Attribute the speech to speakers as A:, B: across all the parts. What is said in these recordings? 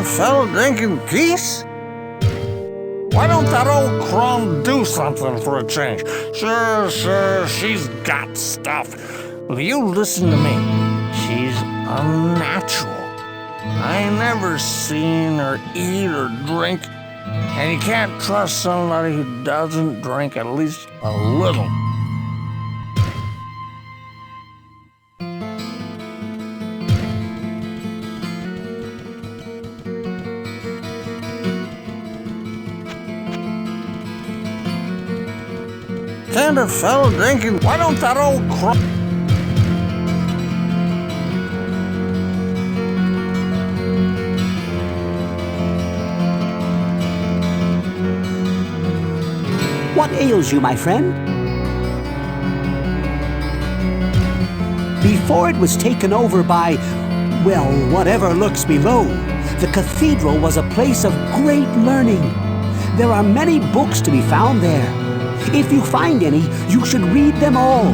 A: a fellow drink in peace? Why don't that old crone do something for a change? Sure, she's got stuff. Well, you listen to me. She's unnatural. I ain't never seen her eat or drink, and you can't trust somebody who doesn't drink at least a little. Can't a fellow drinking? Why don't that old
B: What ails you, my friend? Before it was taken over by, well, whatever lurks below, the cathedral was a place of great learning. There are many books to be found there. If you find any, you should read them all,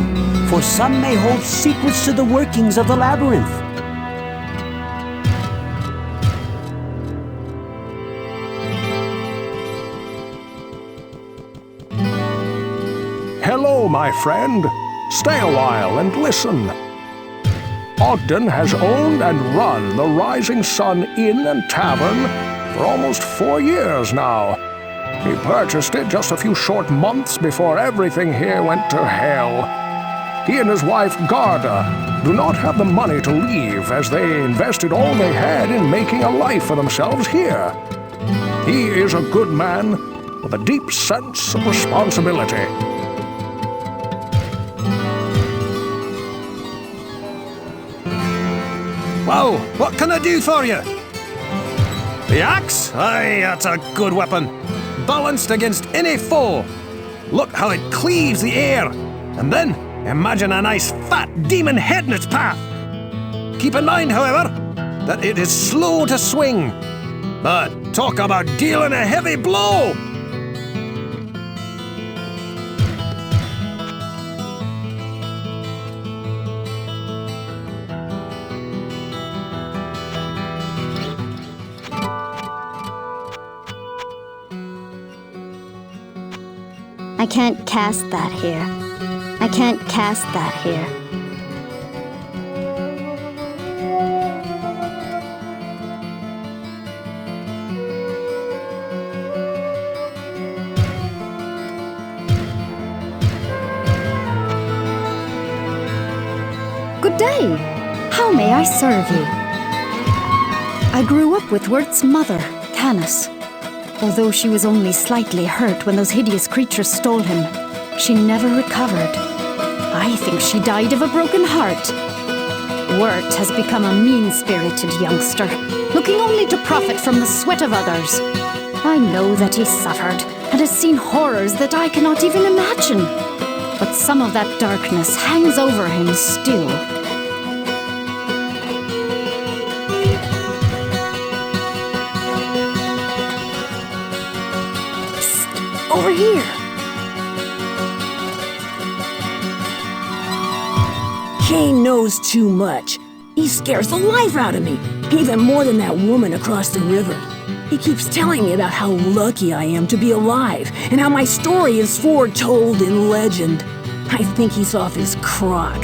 B: for some may hold secrets to the workings of the labyrinth.
C: Hello, my friend. Stay a while and listen. Ogden has owned and run the Rising Sun Inn and Tavern for almost 4 years now. He purchased it just a few short months before everything here went to hell. He and his wife, Garda, do not have the money to leave as they invested all they had in making a life for themselves here. He is a good man with a deep sense of responsibility.
D: Well, what can I do for you? The axe? Aye, that's a good weapon. Balanced against any foe. Look how it cleaves the air. And then, imagine a nice fat demon head in its path. Keep in mind, however, that it is slow to swing. But talk about dealing a heavy blow!
E: I can't cast that here. I can't cast that here. Good day. How may I serve you? I grew up with Wirt's mother, Canis. Although she was only slightly hurt when those hideous creatures stole him, she never recovered. I think she died of a broken heart. Wirt has become a mean-spirited youngster, looking only to profit from the sweat of others. I know that he suffered and has seen horrors that I cannot even imagine. But some of that darkness hangs over him still. Over here.
F: Kane knows too much. He scares the life out of me, even more than that woman across the river. He keeps telling me about how lucky I am to be alive, and how my story is foretold in legend. I think he's off his crock.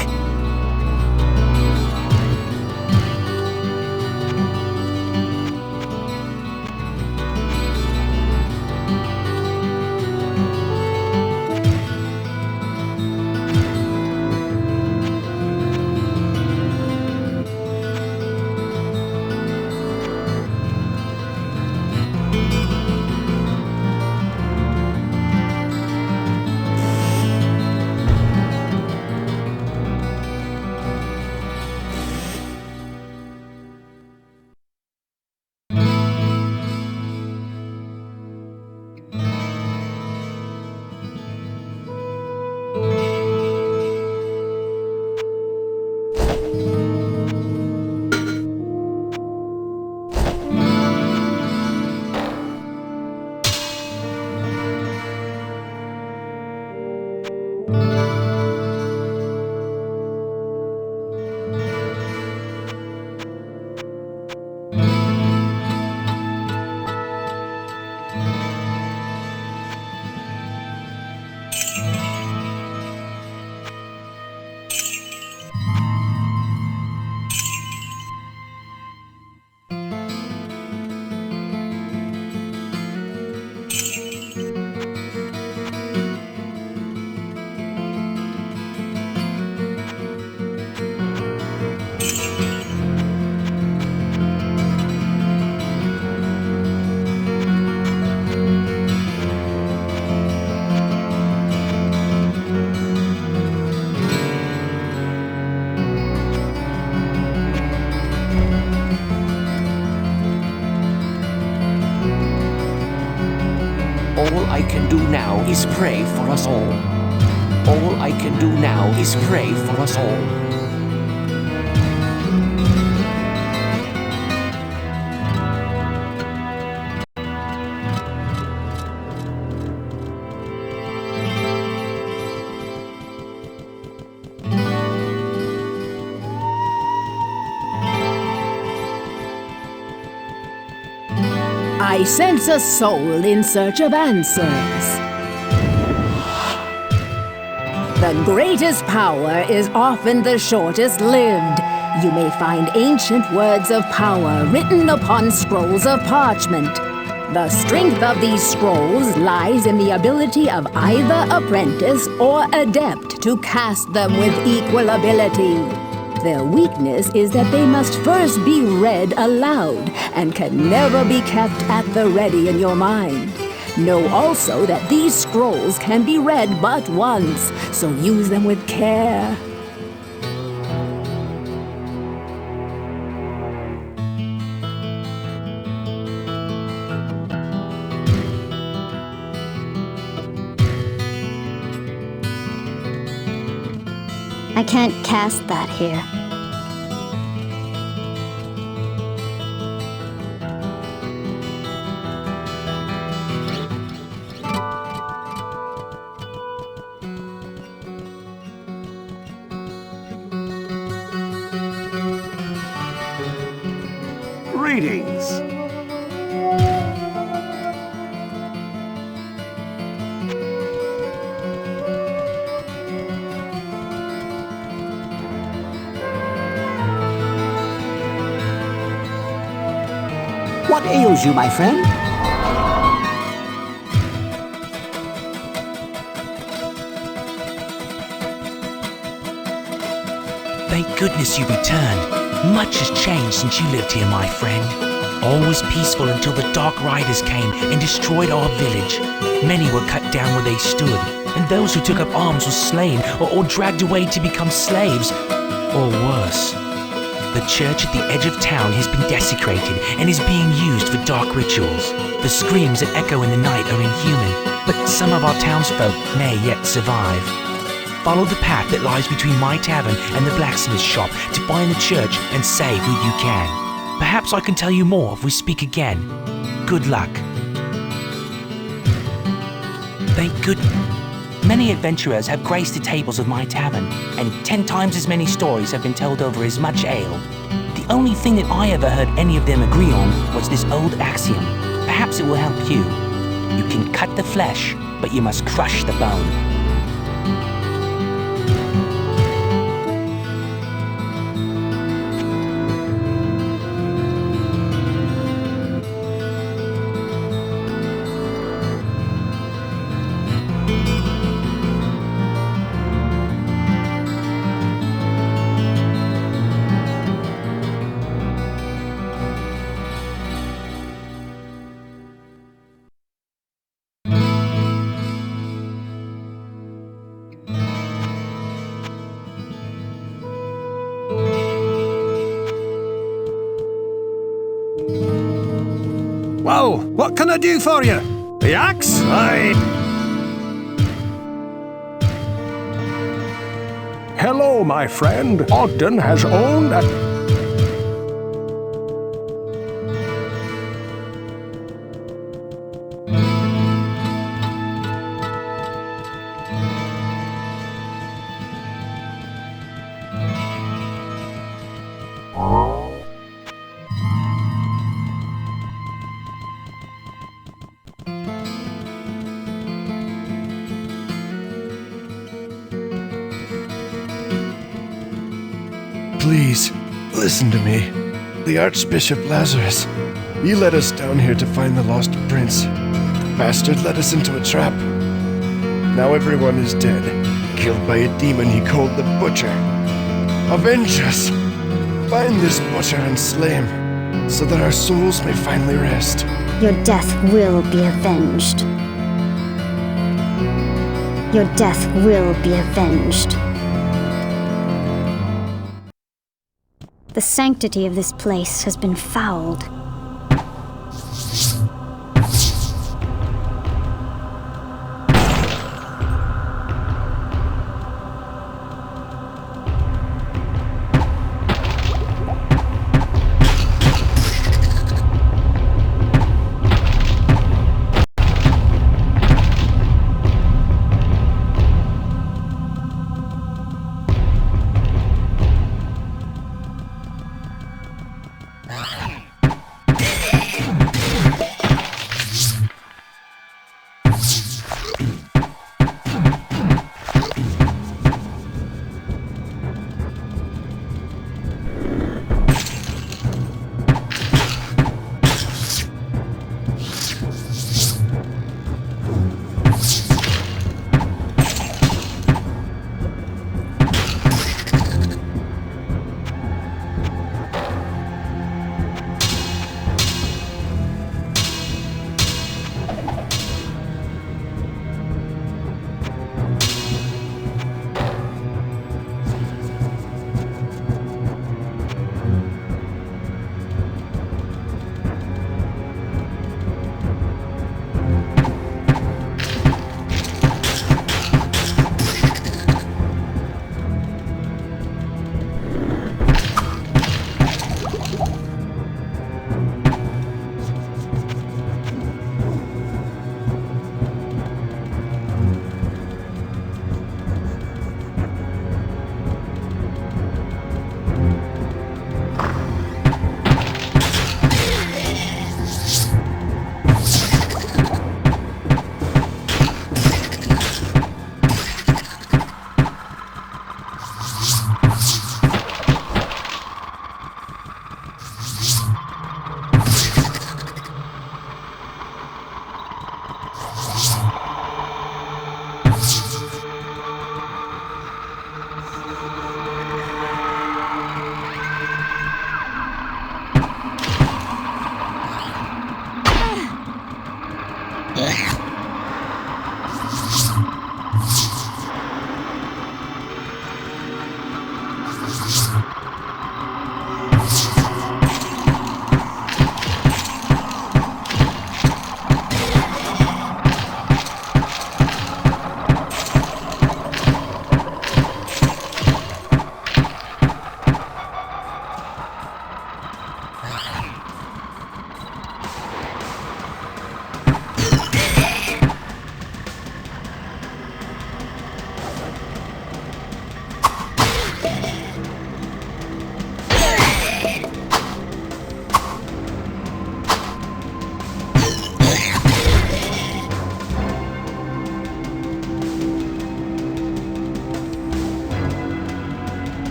B: now is pray for us all. All I can do now is pray for us all.
F: I sense a soul in search of answers. The greatest power is often the shortest lived. You may find ancient words of power written upon scrolls of parchment. The strength of these scrolls lies in the ability of either apprentice or adept to cast them with equal ability. Their weakness is that they must first be read aloud and can never be kept at the ready in your mind. Know also that these scrolls can be read but once, so use them with care.
E: I can't cast that here.
B: Greetings. What ails you, my friend?
G: Thank goodness you returned. Much has changed since you lived here, my friend. All was peaceful until the Dark Riders came and destroyed our village. Many were cut down where they stood, and those who took up arms were slain or dragged away to become slaves, or worse. The church at the edge of town has been desecrated and is being used for dark rituals. The screams that echo in the night are inhuman, but some of our townsfolk may yet survive. Follow the path that lies between my tavern and the blacksmith's shop to find the church and save who you can. Perhaps I can tell you more if we speak again. Good luck. Thank goodness. Many adventurers have graced the tables of my tavern, and 10 times as many stories have been told over as much ale. The only thing that I ever heard any of them agree on was this old axiom. Perhaps it will help you. You can cut the flesh, but you must crush the bone.
D: Well, what can I do for you? The axe?
C: Hello, my friend. Ogden has owned and...
H: Please, listen to me. The Archbishop Lazarus. He led us down here to find the lost prince. The bastard led us into a trap. Now everyone is dead, killed by a demon he called the Butcher. Avenge us! Find this Butcher and slay him, so that our souls may finally rest.
E: Your death will be avenged. Your death will be avenged. The sanctity of this place has been fouled.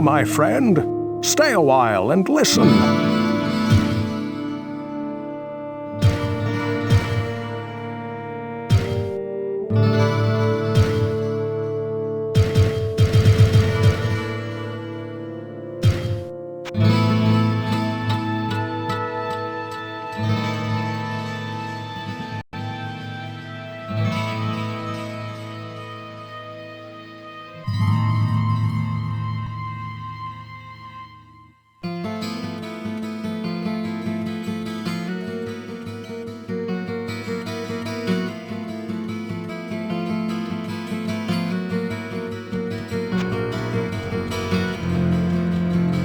C: Hello, my friend. Stay a while and listen.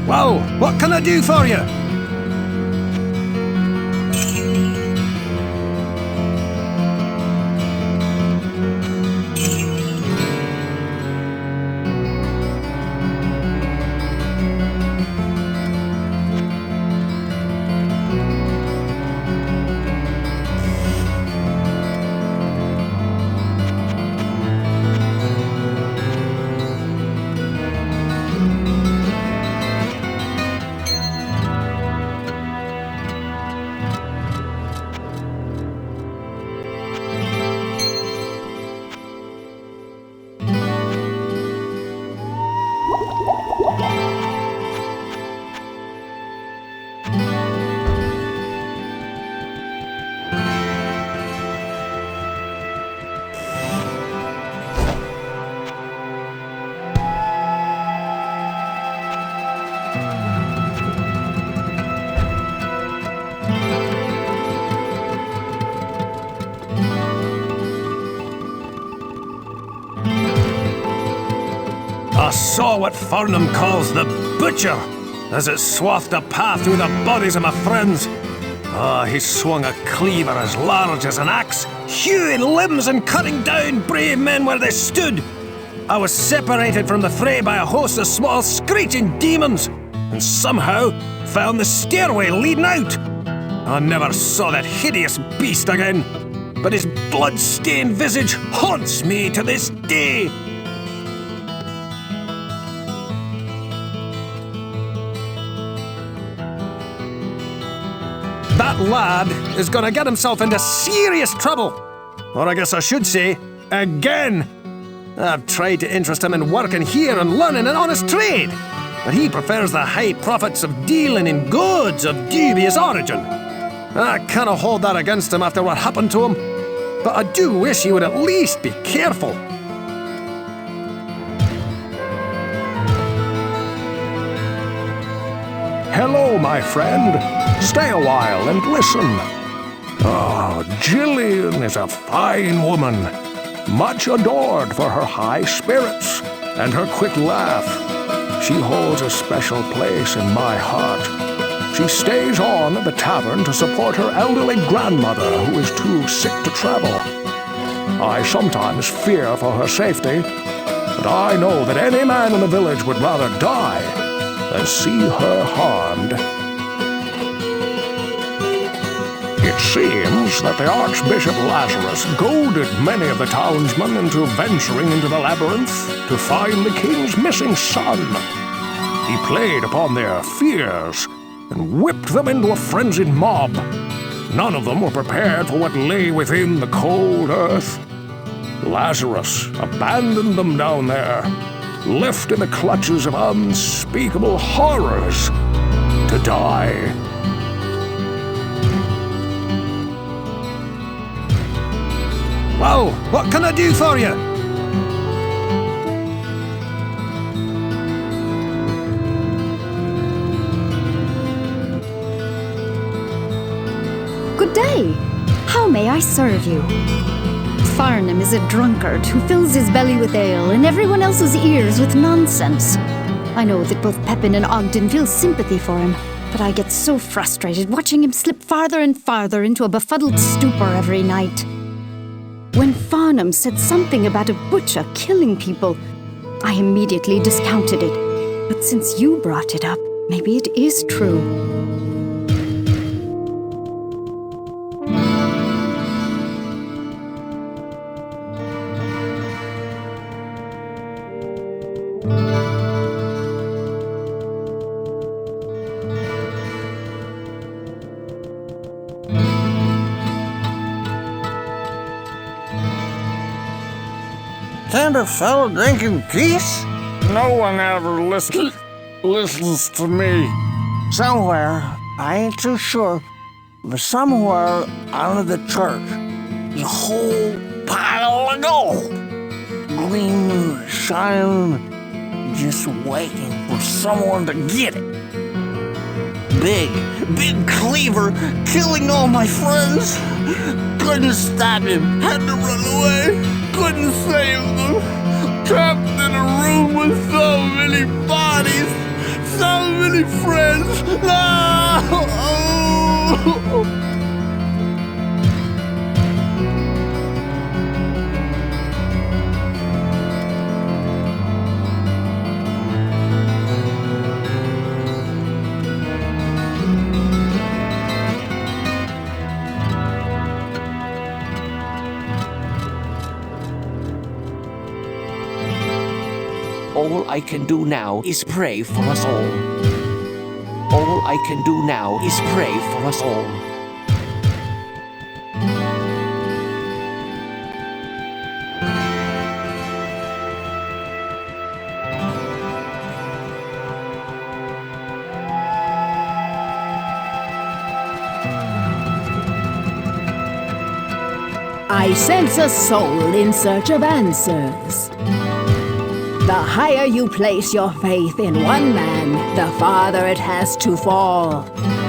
D: Well, what can I do for you? I saw what Farnham calls the butcher, as it swathed a path through the bodies of my friends. He swung a cleaver as large as an axe, hewing limbs and cutting down brave men where they stood. I was separated from the fray by a host of small screeching demons, and somehow found the stairway leading out. I never saw that hideous beast again, but his blood-stained visage haunts me to this day. That lad is gonna get himself into serious trouble. Or I guess I should say, again. I've tried to interest him in working here and learning an honest trade, but he prefers the high profits of dealing in goods of dubious origin. I cannot hold that against him after what happened to him, but I do wish he would at least be careful.
C: Hello, my friend. Stay a while and listen. Oh, Gillian is a fine woman, much adored for her high spirits and her quick laugh. She holds a special place in my heart. She stays on at the tavern to support her elderly grandmother who is too sick to travel. I sometimes fear for her safety, but I know that any man in the village would rather die than see her harmed. It seems that the Archbishop Lazarus goaded many of the townsmen into venturing into the labyrinth to find the king's missing son. He played upon their fears and whipped them into a frenzied mob. None of them were prepared for what lay within the cold earth. Lazarus abandoned them down there, left in the clutches of unspeakable horrors to die.
D: Well, what can I do for you?
E: Good day. How may I serve you? Farnham is a drunkard who fills his belly with ale and everyone else's ears with nonsense. I know that both Pepin and Ogden feel sympathy for him, but I get so frustrated watching him slip farther and farther into a befuddled stupor every night. When Farnham said something about a butcher killing people, I immediately discounted it. But since you brought it up, maybe it is true.
A: Can't a fellow drink in peace? No one ever listens to me. Somewhere, I ain't too sure, but somewhere under the church, is a whole pile of gold. Gleaming, shining, just waiting for someone to get it. Big cleaver, killing all my friends. Couldn't stop him, had to run away. Couldn't save them. Trapped in a room with so many bodies, so many friends. No!
B: All I can do now is pray for us all. All I can do now is pray for us all.
F: I sense a soul in search of answers. The higher you place your faith in one man, the farther it has to fall.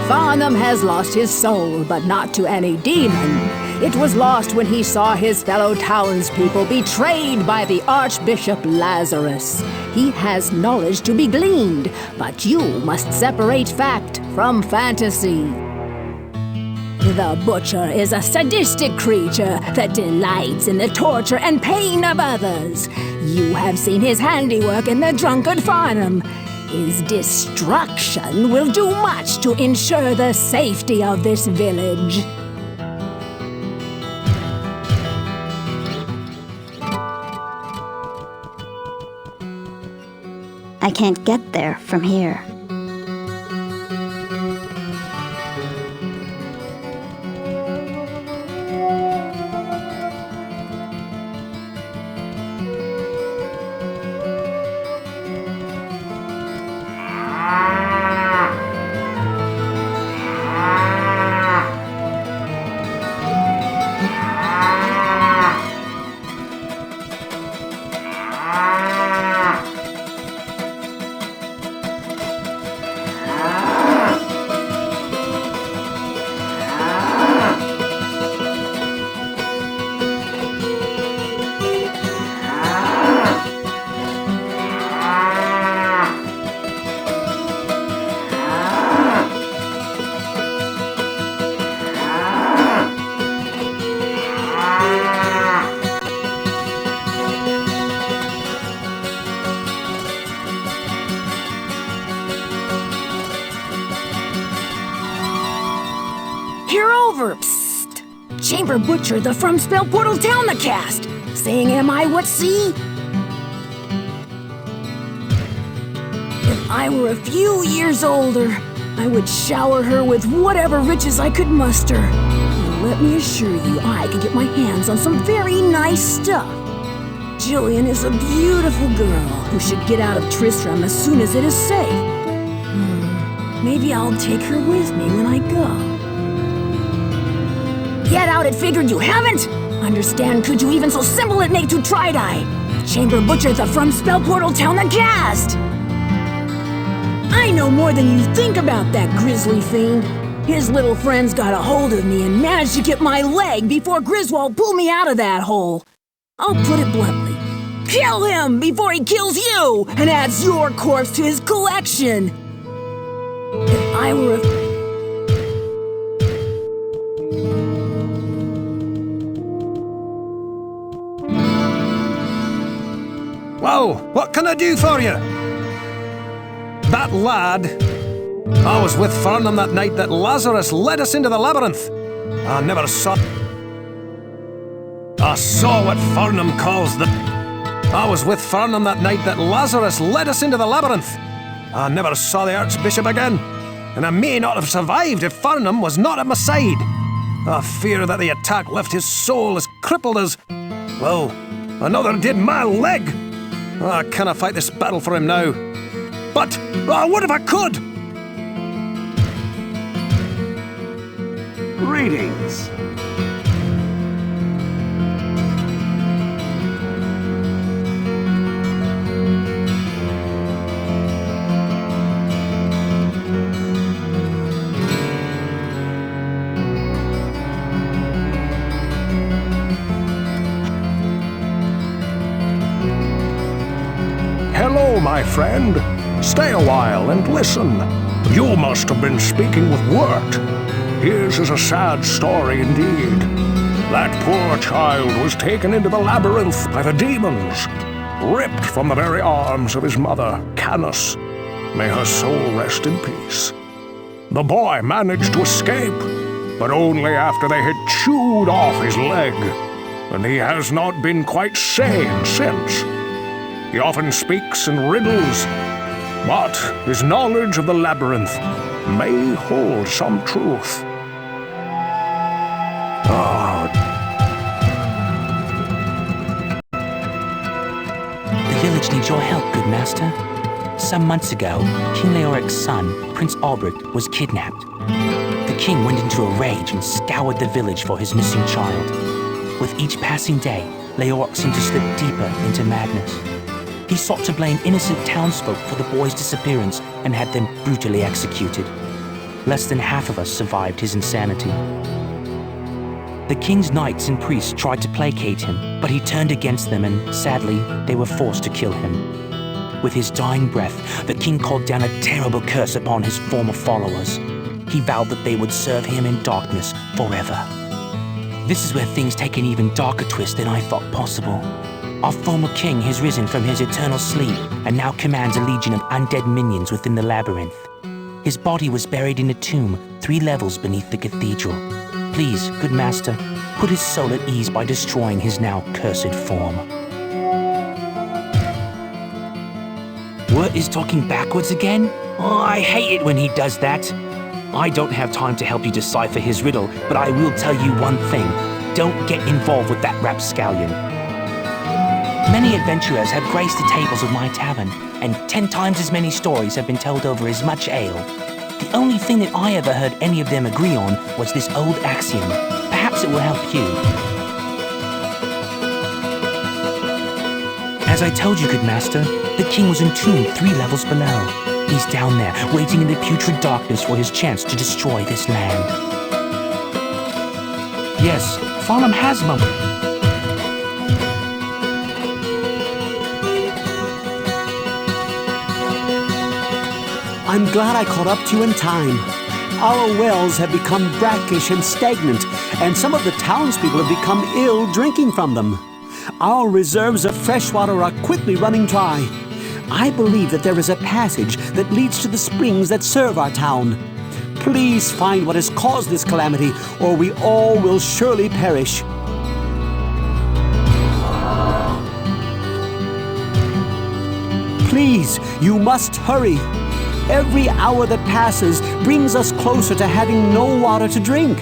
F: Farnham has lost his soul, but not to any demon. It was lost when he saw his fellow townspeople betrayed by the Archbishop Lazarus. He has knowledge to be gleaned, but you must separate fact from fantasy. The butcher is a sadistic creature that delights in the torture and pain of others. You have seen his handiwork in the drunkard Farnham. His destruction will do much to ensure the safety of this village.
E: I can't get there from here.
F: Hear over, psst. Chamber Butcher, the From Spell Portal Town the cast. Saying am I what see? If I were a few years older, I would shower her with whatever riches I could muster. And let me assure you, I could get my hands on some very nice stuff. Jillian is a beautiful girl who should get out of Tristram as soon as it is safe. Maybe I'll take her with me when I go. Get out, it figured you haven't! Understand, could you even so simple it make to try-die? Chamber Butcher, the From Spell Portal Town the cast! I know more than you think about that grisly fiend. His little friends got a hold of me and managed to get my leg before Griswold pulled me out of that hole. I'll put it bluntly. Kill him before he kills you and adds your corpse to his collection! If I were a...
D: Whoa, what can I do for you? That lad... I was with Farnham that night that Lazarus led us into the labyrinth. I never saw... I saw what Farnham calls the... I was with Farnham that night that Lazarus led us into the labyrinth. I never saw the Archbishop again, and I may not have survived if Farnham was not at my side. I fear that the attack left his soul as crippled as... well, Another did my leg! I canna fight this battle for him now. But, what if I could?
B: Greetings.
C: Hello, my friend. Stay a while and listen. You must have been speaking with Wirt. His is a sad story indeed. That poor child was taken into the labyrinth by the demons, ripped from the very arms of his mother, Canis. May her soul rest in peace. The boy managed to escape, but only after they had chewed off his leg, and he has not been quite sane since. He often speaks in riddles, but his knowledge of the labyrinth may hold some truth.
G: The village needs your help, good master. Some months ago, King Leoric's son, Prince Albrecht, was kidnapped. The king went into a rage and scoured the village for his missing child. With each passing day, Leoric seemed to slip deeper into madness. He sought to blame innocent townsfolk for the boy's disappearance and had them brutally executed. Less than half of us survived his insanity. The king's knights and priests tried to placate him, but he turned against them and, sadly, they were forced to kill him. With his dying breath, the king called down a terrible curse upon his former followers. He vowed that they would serve him in darkness forever. This is where things take an even darker twist than I thought possible. Our former king has risen from his eternal sleep and now commands a legion of undead minions within the labyrinth. His body was buried in a tomb 3 levels beneath the cathedral. Please, good master, put his soul at ease by destroying his now cursed form. Wirt is talking backwards again? Oh, I hate it when he does that. I don't have time to help you decipher his riddle, but I will tell you one thing. Don't get involved with that rapscallion. Many adventurers have graced the tables of my tavern, and 10 times as many stories have been told over as much ale. The only thing that I ever heard any of them agree on was this old axiom. Perhaps it will help you. As I told you, good master, the king was entombed 3 levels below. He's down there, waiting in the putrid darkness for his chance to destroy this land. Yes, Farnham has mumbled.
B: I'm glad I caught up to you in time. Our wells have become brackish and stagnant, and some of the townspeople have become ill drinking from them. Our reserves of fresh water are quickly running dry. I believe that there is a passage that leads to the springs that serve our town. Please find what has caused this calamity, or we all will surely perish. Please, you must hurry. Every hour that passes brings us closer to having no water to drink.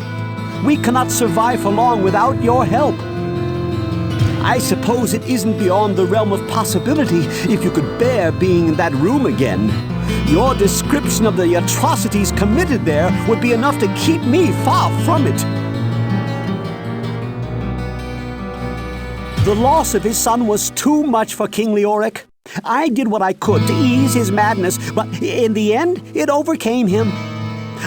B: We cannot survive for long without your help. I suppose it isn't beyond the realm of possibility if you could bear being in that room again. Your description of the atrocities committed there would be enough to keep me far from it. The loss of his son was too much for King Leoric. I did what I could to ease his madness, but in the end, it overcame him.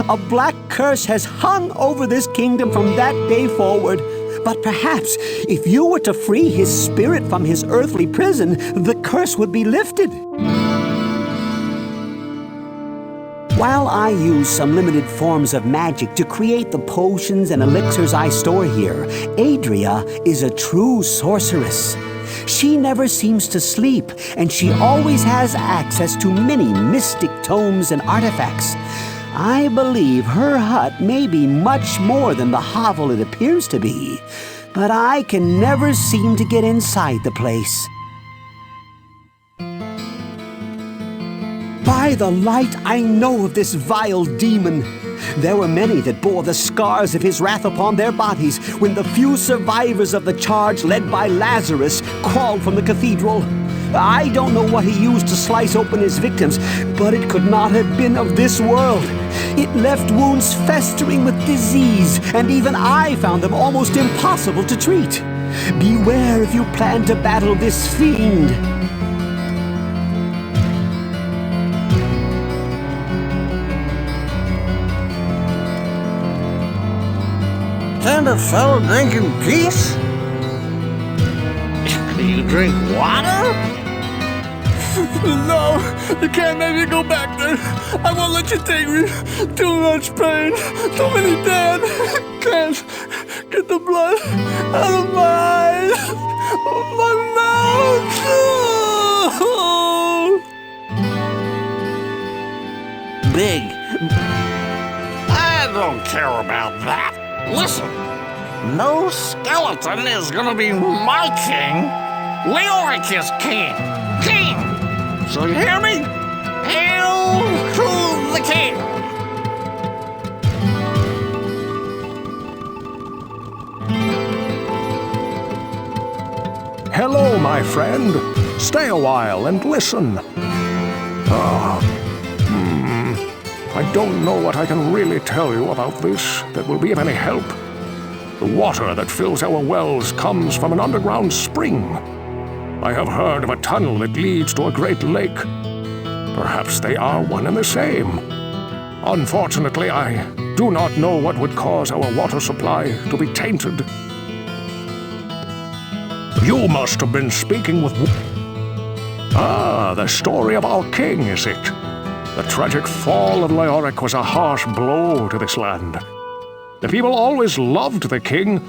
B: A black curse has hung over this kingdom from that day forward. But perhaps, if you were to free his spirit from his earthly prison, the curse would be lifted. While I use some limited forms of magic to create the potions and elixirs I store here, Adria is a true sorceress. She never seems to sleep, and she always has access to many mystic tomes and artifacts. I believe her hut may be much more than the hovel it appears to be, but I can never seem to get inside the place. By the light, I know of this vile demon. There were many that bore the scars of his wrath upon their bodies when the few survivors of the charge led by Lazarus crawled from the cathedral. I don't know what he used to slice open his victims, but it could not have been of this world. It left wounds festering with disease, and even I found them almost impossible to treat. Beware if you plan to battle this fiend.
A: Can a fellow drink in peace? You drink water?
I: No, you can't make me go back there. I won't let you take me. Too much pain. Too many dead. Can't get the blood out of my eyes. My mouth.
A: Big. I don't care about that. Listen, no skeleton is gonna be my king. Leoric is king. King! So you hear me? Hail to the king!
C: Hello, my friend. Stay a while and listen. I don't know what I can really tell you about this that will be of any help. The water that fills our wells comes from an underground spring. I have heard of a tunnel that leads to a great lake. Perhaps they are one and the same. Unfortunately, I do not know what would cause our water supply to be tainted. You must have been speaking with... Ah, the story of our king, is it? The tragic fall of Leoric was a harsh blow to this land. The people always loved the king,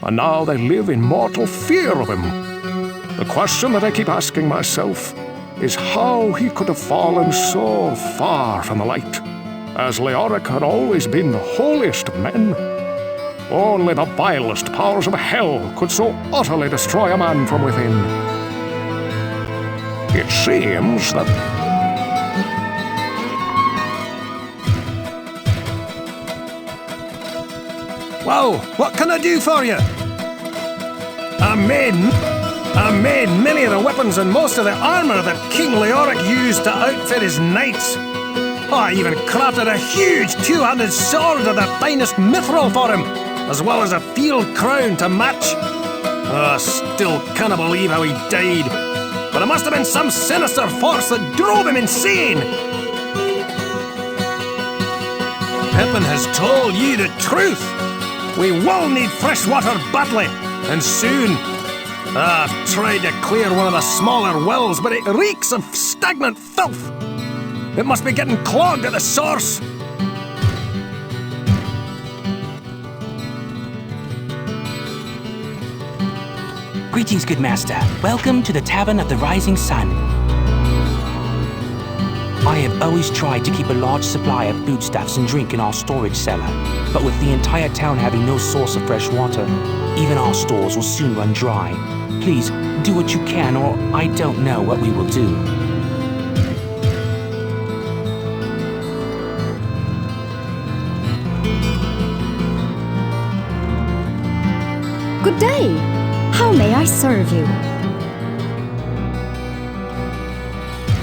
C: and now they live in mortal fear of him. The question that I keep asking myself is how he could have fallen so far from the light, as Leoric had always been the holiest of men. Only the vilest powers of hell could so utterly destroy a man from within. It seems that...
D: Well, what can I do for you? I made many of the weapons and most of the armor that King Leoric used to outfit his knights. Oh, I even crafted a huge two-handed sword of the finest mithril for him, as well as a field crown to match. Oh, still can't believe how he died. But it must have been some sinister force that drove him insane. Pippin has told you the truth. We will need fresh water badly, and soon. I've tried to clear one of the smaller wells, but it reeks of stagnant filth. It must be getting clogged at the source.
G: Greetings, good master. Welcome to the Tavern of the Rising Sun. I have always tried to keep a large supply of foodstuffs and drink in our storage cellar, but with the entire town having no source of fresh water, even our stores will soon run dry. Please, do what you can, or I don't know what we will do.
E: Good day. How may I serve you?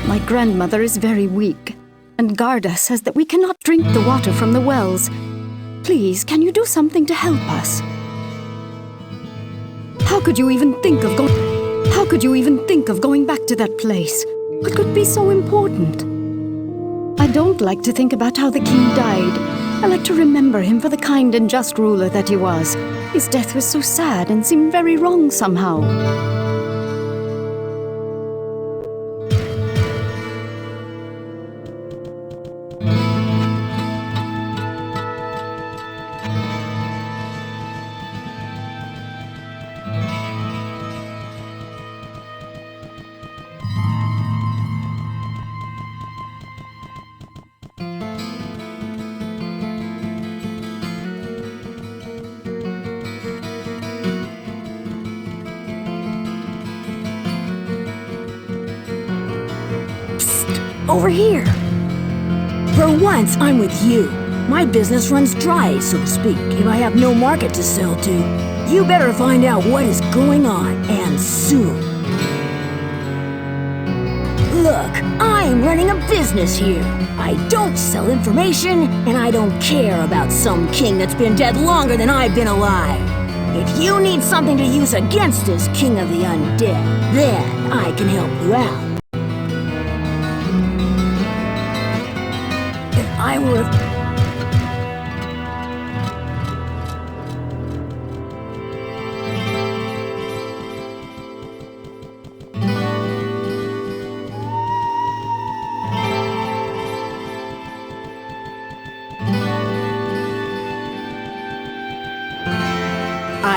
E: My grandmother is very weak, and Garda says that we cannot drink the water from the wells. Please, can you do something to help us? How could you even think of going back to that place? What could be so important? I don't like to think about how the king died. I like to remember him for the kind and just ruler that he was. His death was so sad and seemed very wrong somehow.
F: Over here. For once, I'm with you. My business runs dry, so to speak, if I have no market to sell to. You better find out what is going on, and soon. Look, I'm running a business here. I don't sell information, and I don't care about some king that's been dead longer than I've been alive. If you need something to use against this king of the undead, then I can help you out. If I were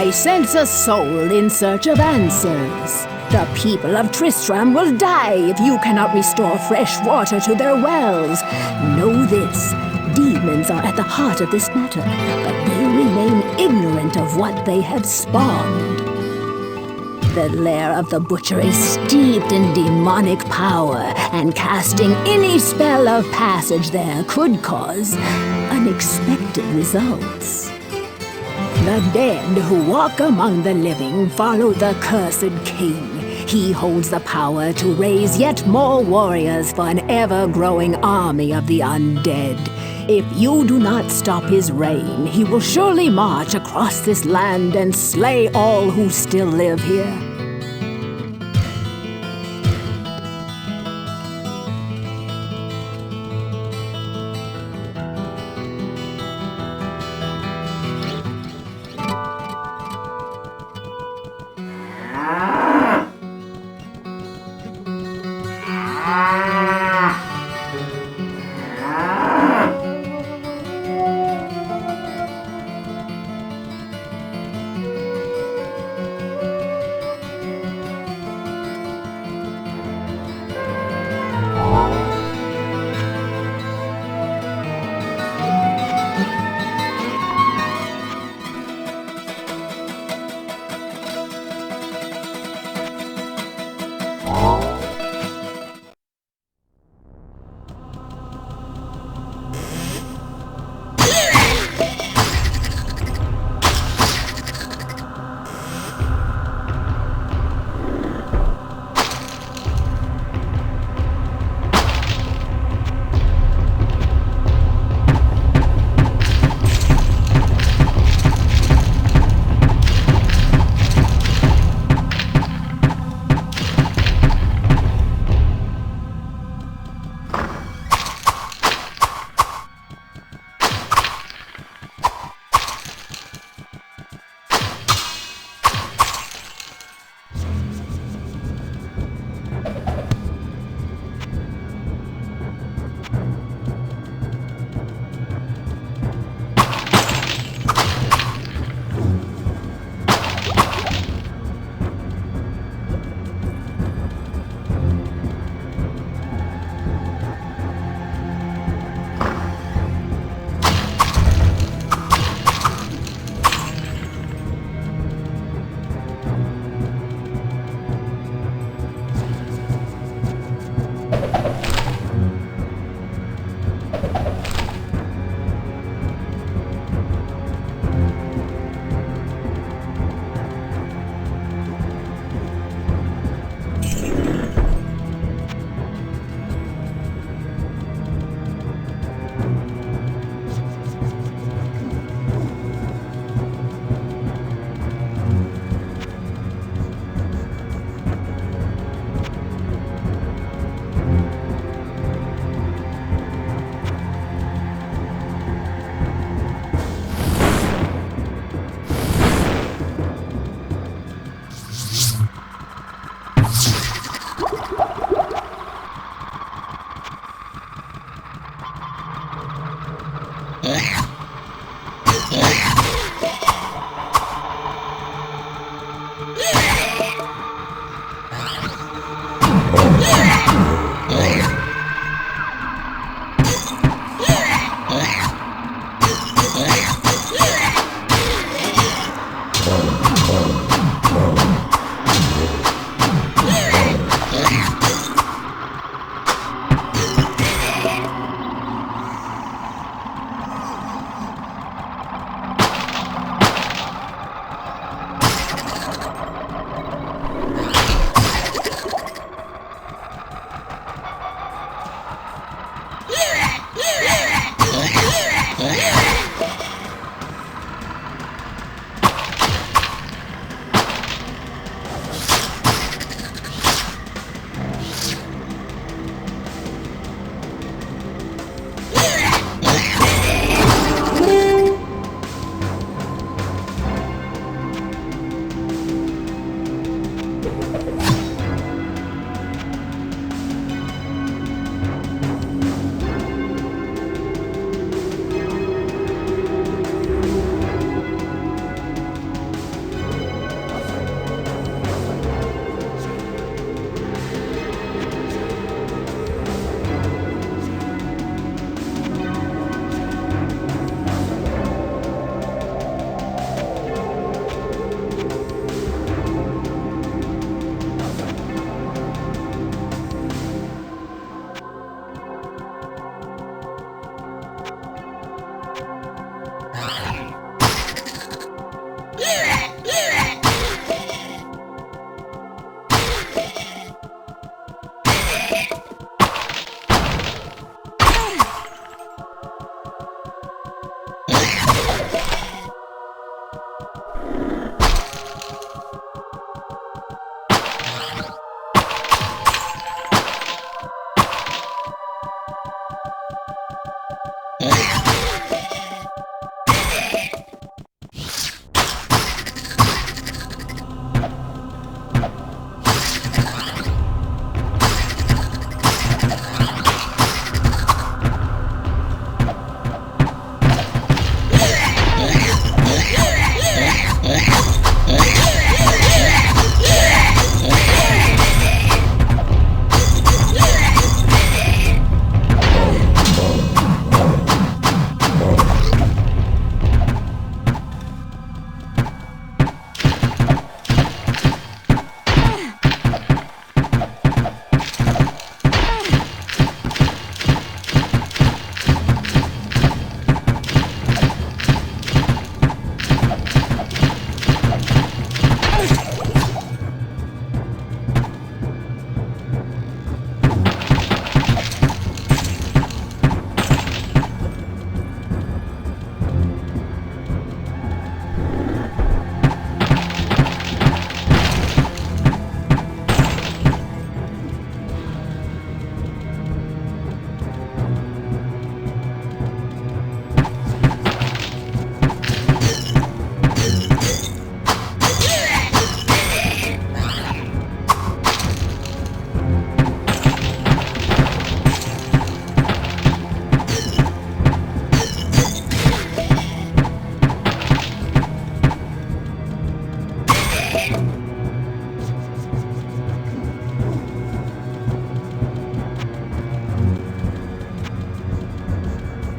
F: I sense a soul in search of answers. The people of Tristram will die if you cannot restore fresh water to their wells. Know this, demons are at the heart of this matter, but they remain ignorant of what they have spawned. The lair of the butcher is steeped in demonic power, and casting any spell of passage there could cause unexpected results. The dead who walk among the living follow the cursed king. He holds the power to raise yet more warriors for an ever-growing army of the undead. If you do not stop his reign, he will surely march across this land and slay all who still live here.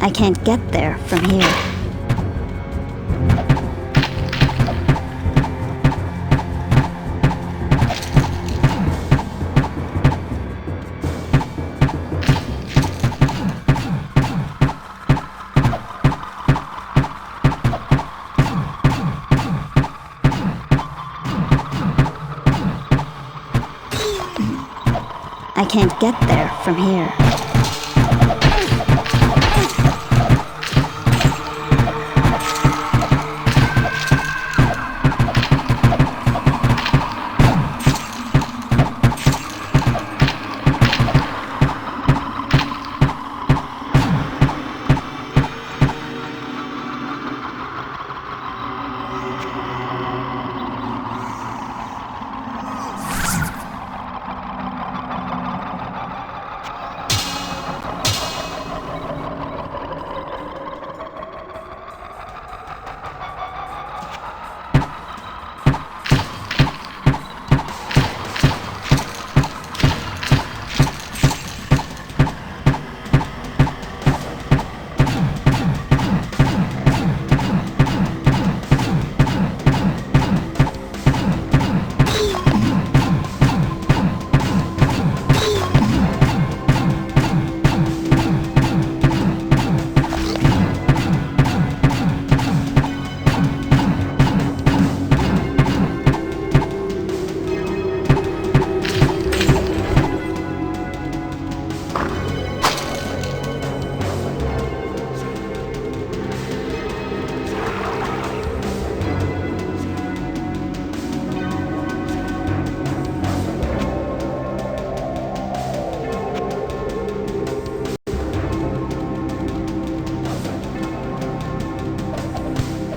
E: I can't get there from here. I can't get there from here.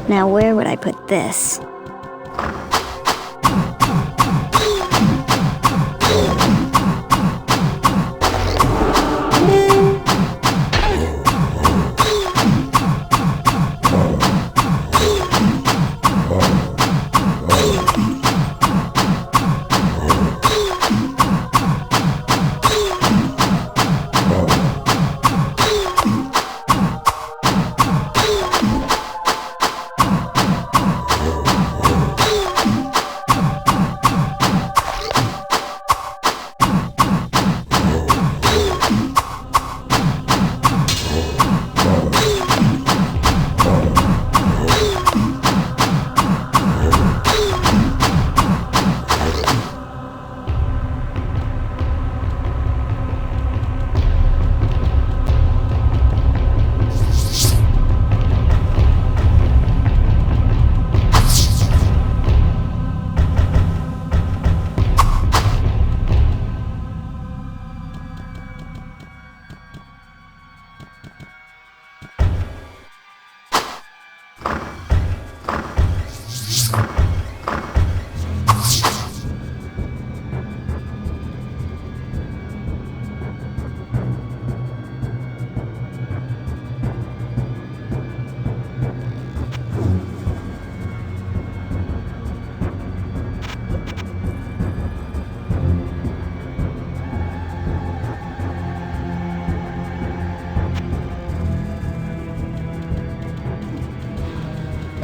E: Now where would I put this?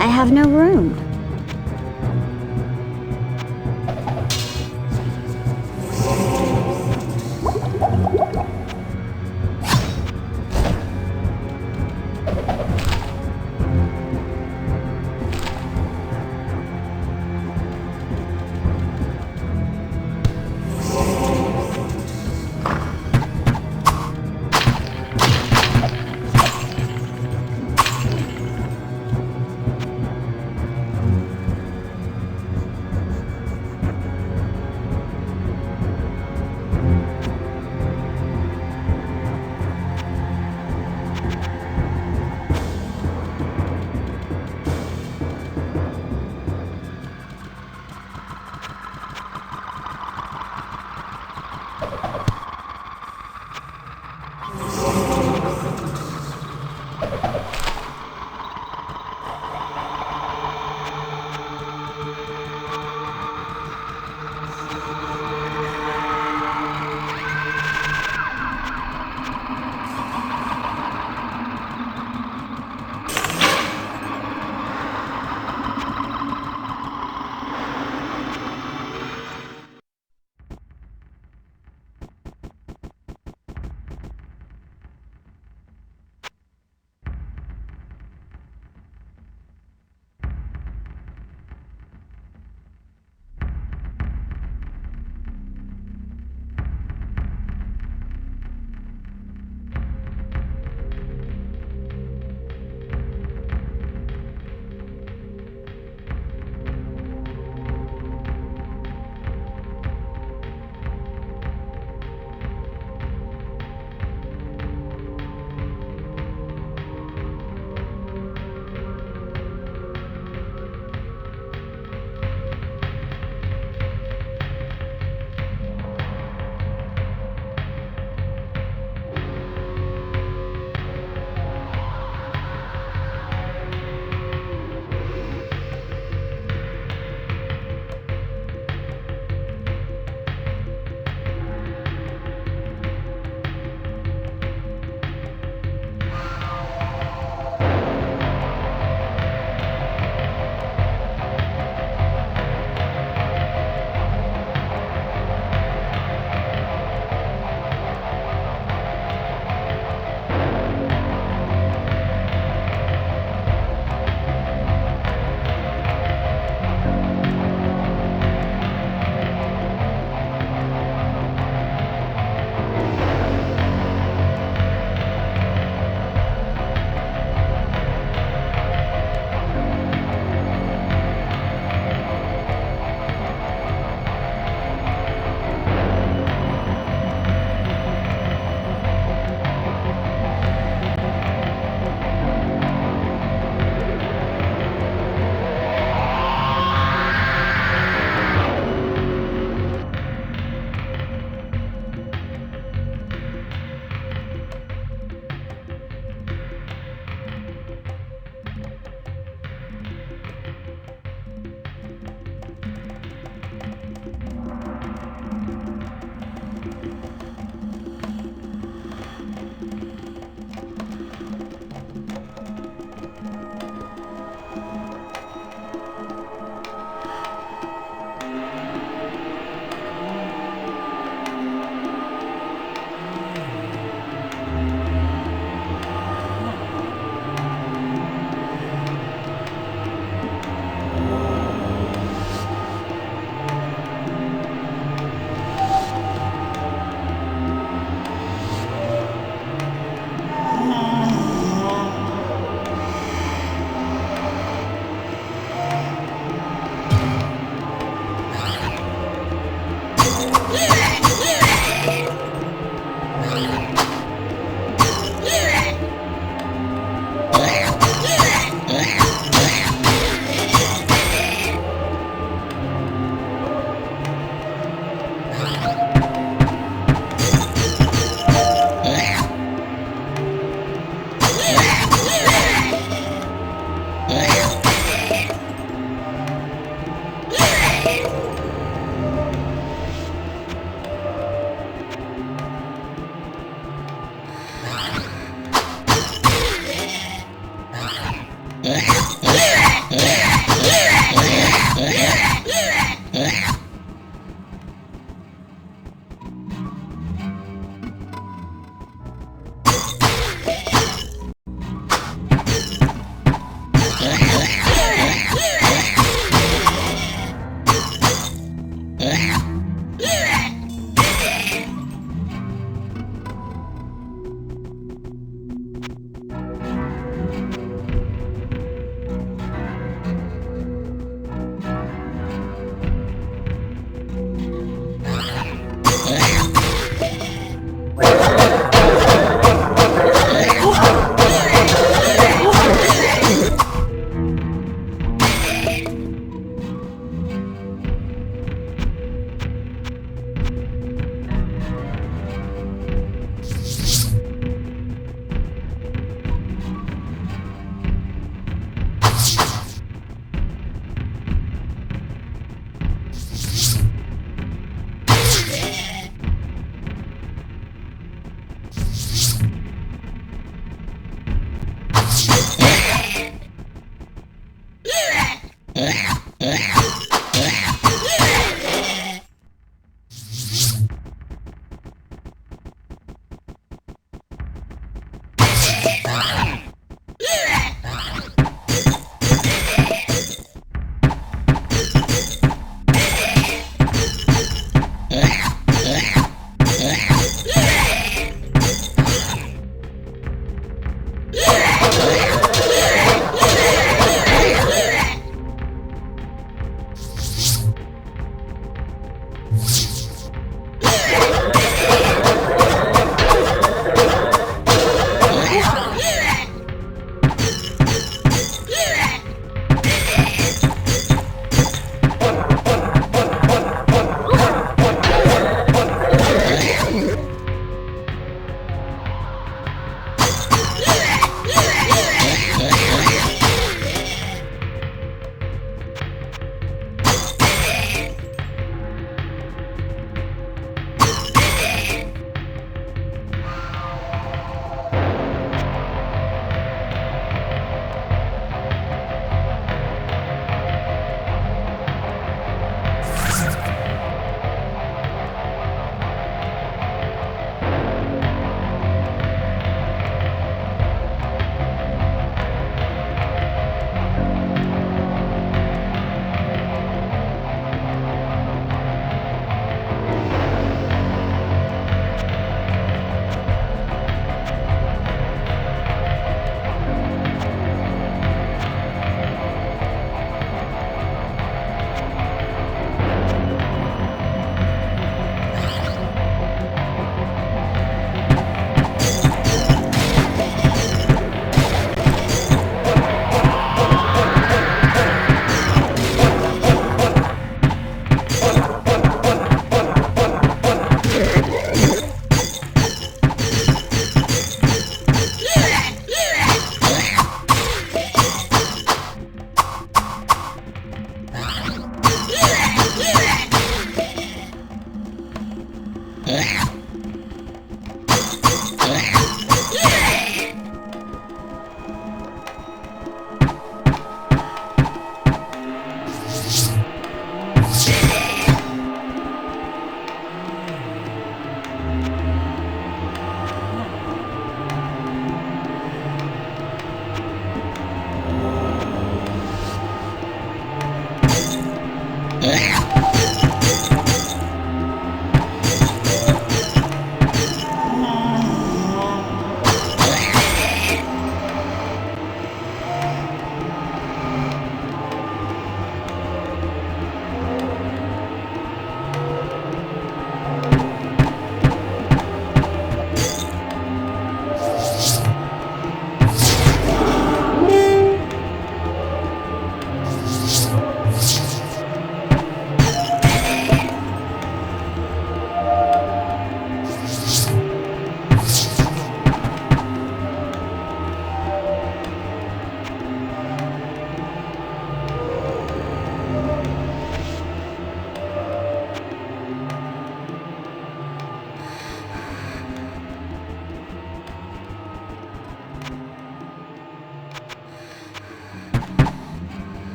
E: I have no room.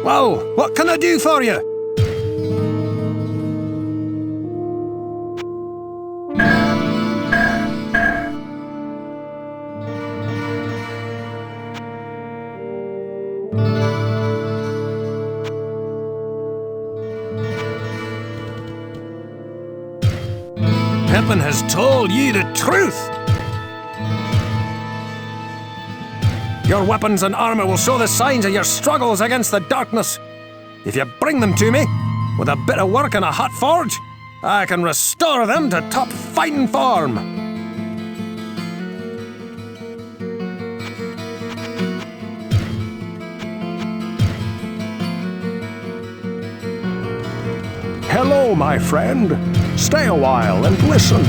D: Well, what can I do for you? Pippin has told you the truth. Your weapons and armor will show the signs of your struggles against the darkness. If you bring them to me, with a bit of work and a hot forge, I can restore them to top fighting form.
C: Hello, my friend. Stay a while and listen.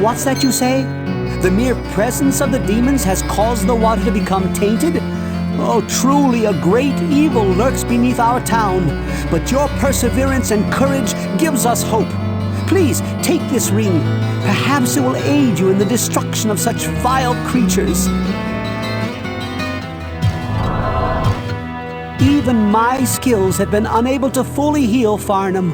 B: What's that you say? The mere presence of the demons has caused the water to become tainted? Oh, truly a great evil lurks beneath our town, but your perseverance and courage gives us hope. Please, take this ring. Perhaps it will aid you in the destruction of such vile creatures. Even my skills have been unable to fully heal Farnham.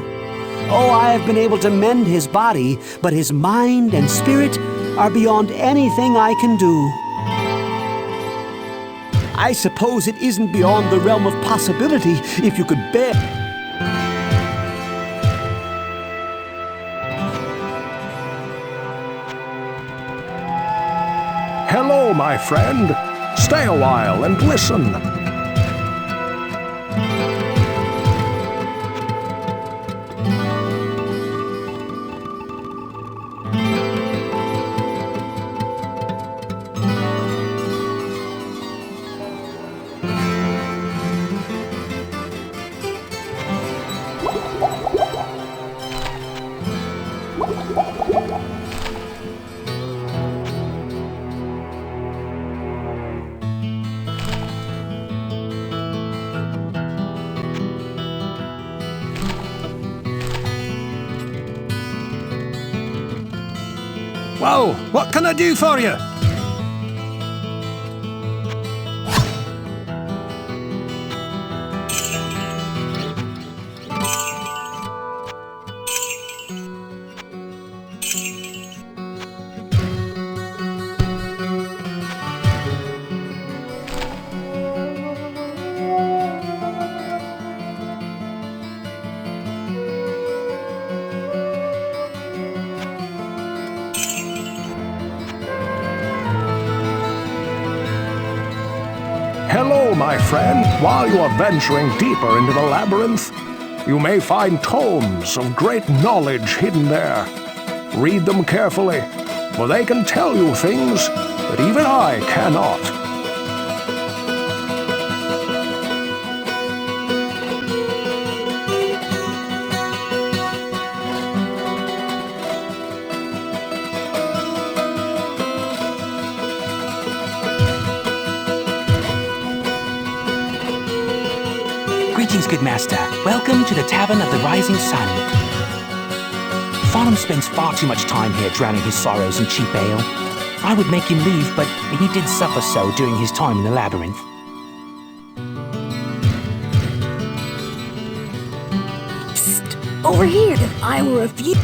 B: Oh, I have been able to mend his body, but his mind and spirit are beyond anything I can do. I suppose it isn't beyond the realm of possibility if you could bear.
C: Hello, my friend. Stay a while and listen.
D: Well, what can I do for you?
C: Hello, my friend. While you are venturing deeper into the labyrinth, you may find tomes of great knowledge hidden there. Read them carefully, for they can tell you things that even I cannot.
G: Greetings, good master. Welcome to the Tavern of the Rising Sun. Farnham spends far too much time here drowning his sorrows in cheap ale. I would make him leave, but he did suffer so during his time in the labyrinth.
F: Psst, over here. If I were a few...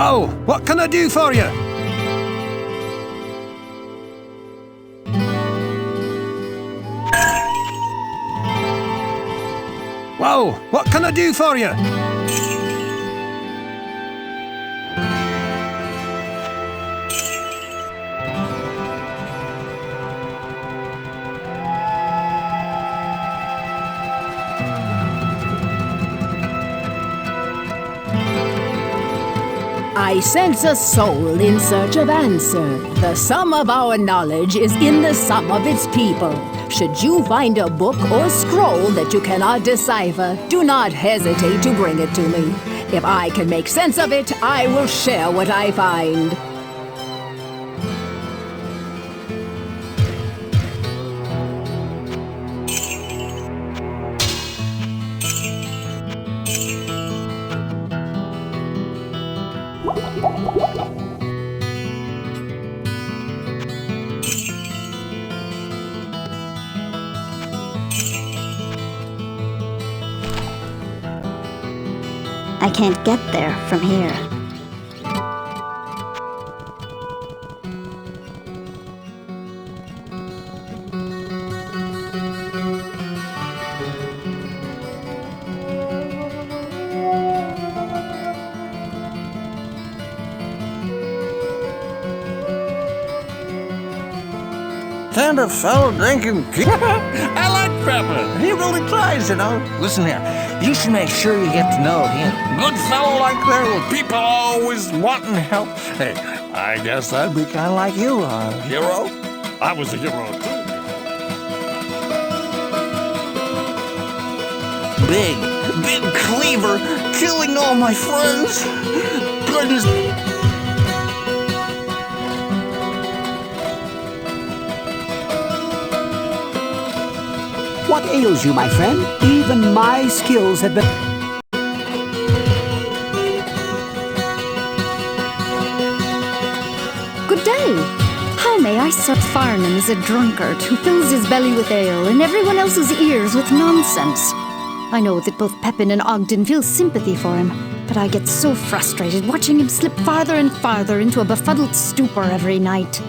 D: Well, what can I do for you? Well, what can I do for you?
F: I sense a soul in search of answer. The sum of our knowledge is in the sum of its people. Should you find a book or scroll that you cannot decipher, do not hesitate to bring it to me. If I can make sense of it, I will share what I find.
E: I can't get there from here.
A: Kind of fellow drinking. I like Pepper. He really tries, you know. Listen here, you should make sure you get to know him. Good fellow like that with people always wanting help. Hey, I guess that'd be kind of like you, hero. I was a hero too. Big cleaver, killing all my friends. Goodness.
B: What ails you, my friend? Even my skills have been...
E: Good day. How may I serve? Farnham is a drunkard who fills his belly with ale and everyone else's ears with nonsense. I know that both Pepin and Ogden feel sympathy for him, but I get so frustrated watching him slip farther and farther into a befuddled stupor every night.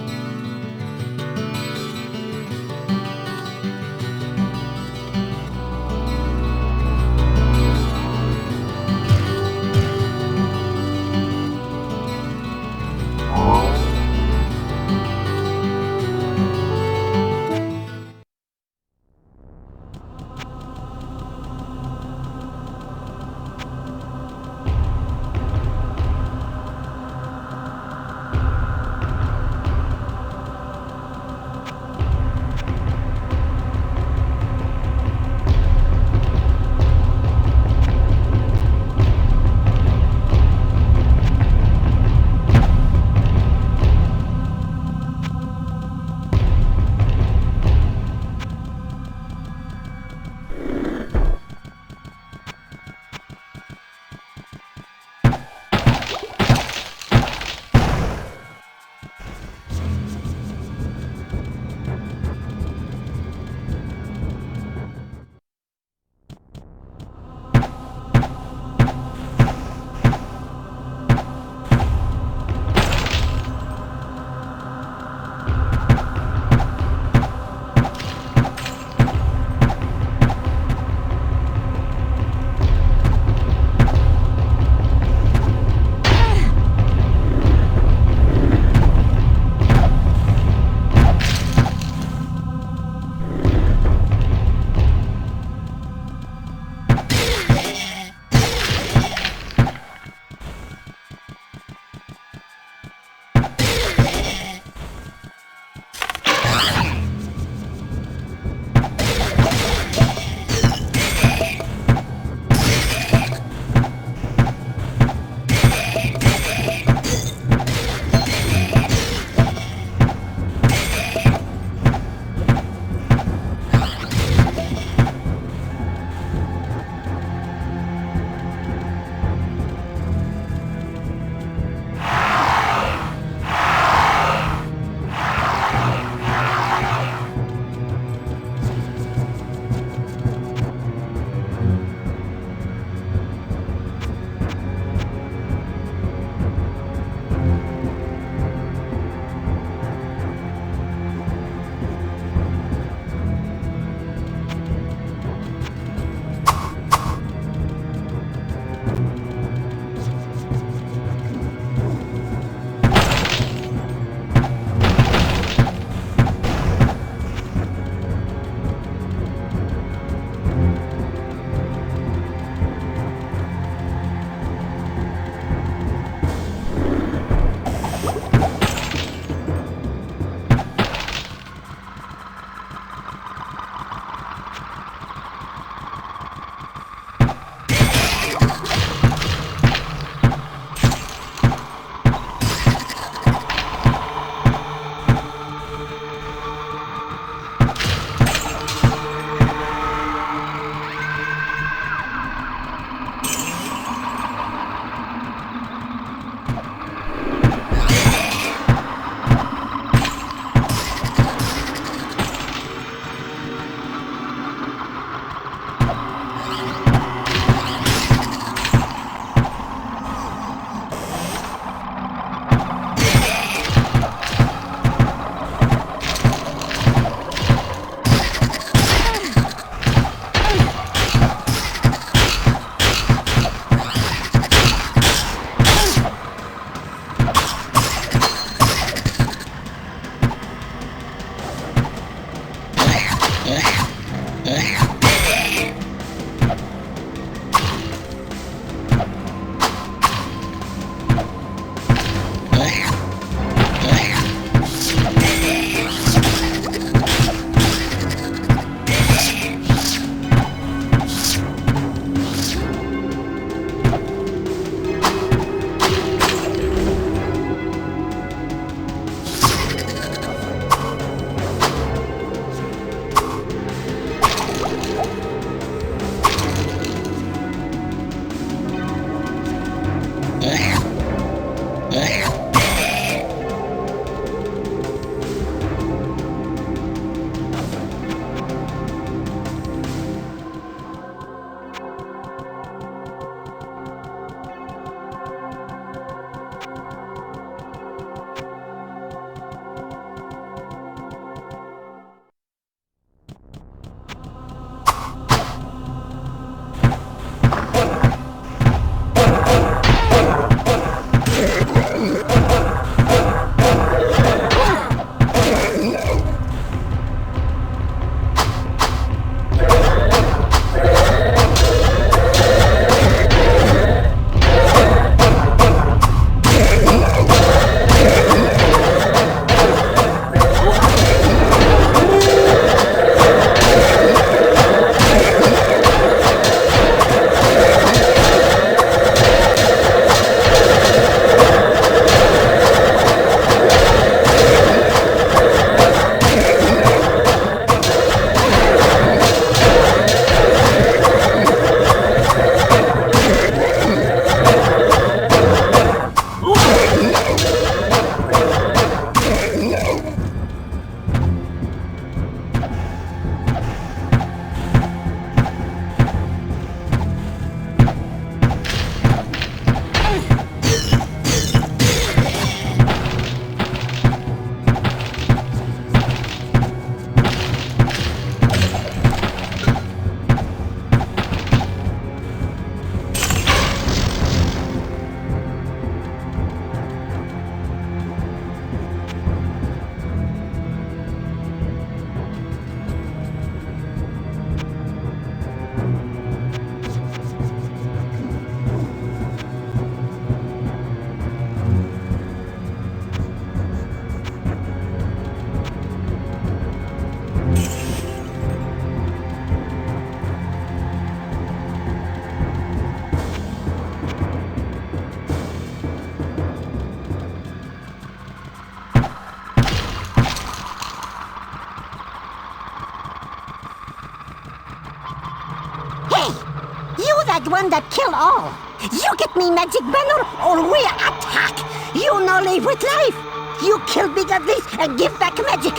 J: that one that kill all. You get me magic banner or we attack. You no leave with life. You kill big uglies and give back magic.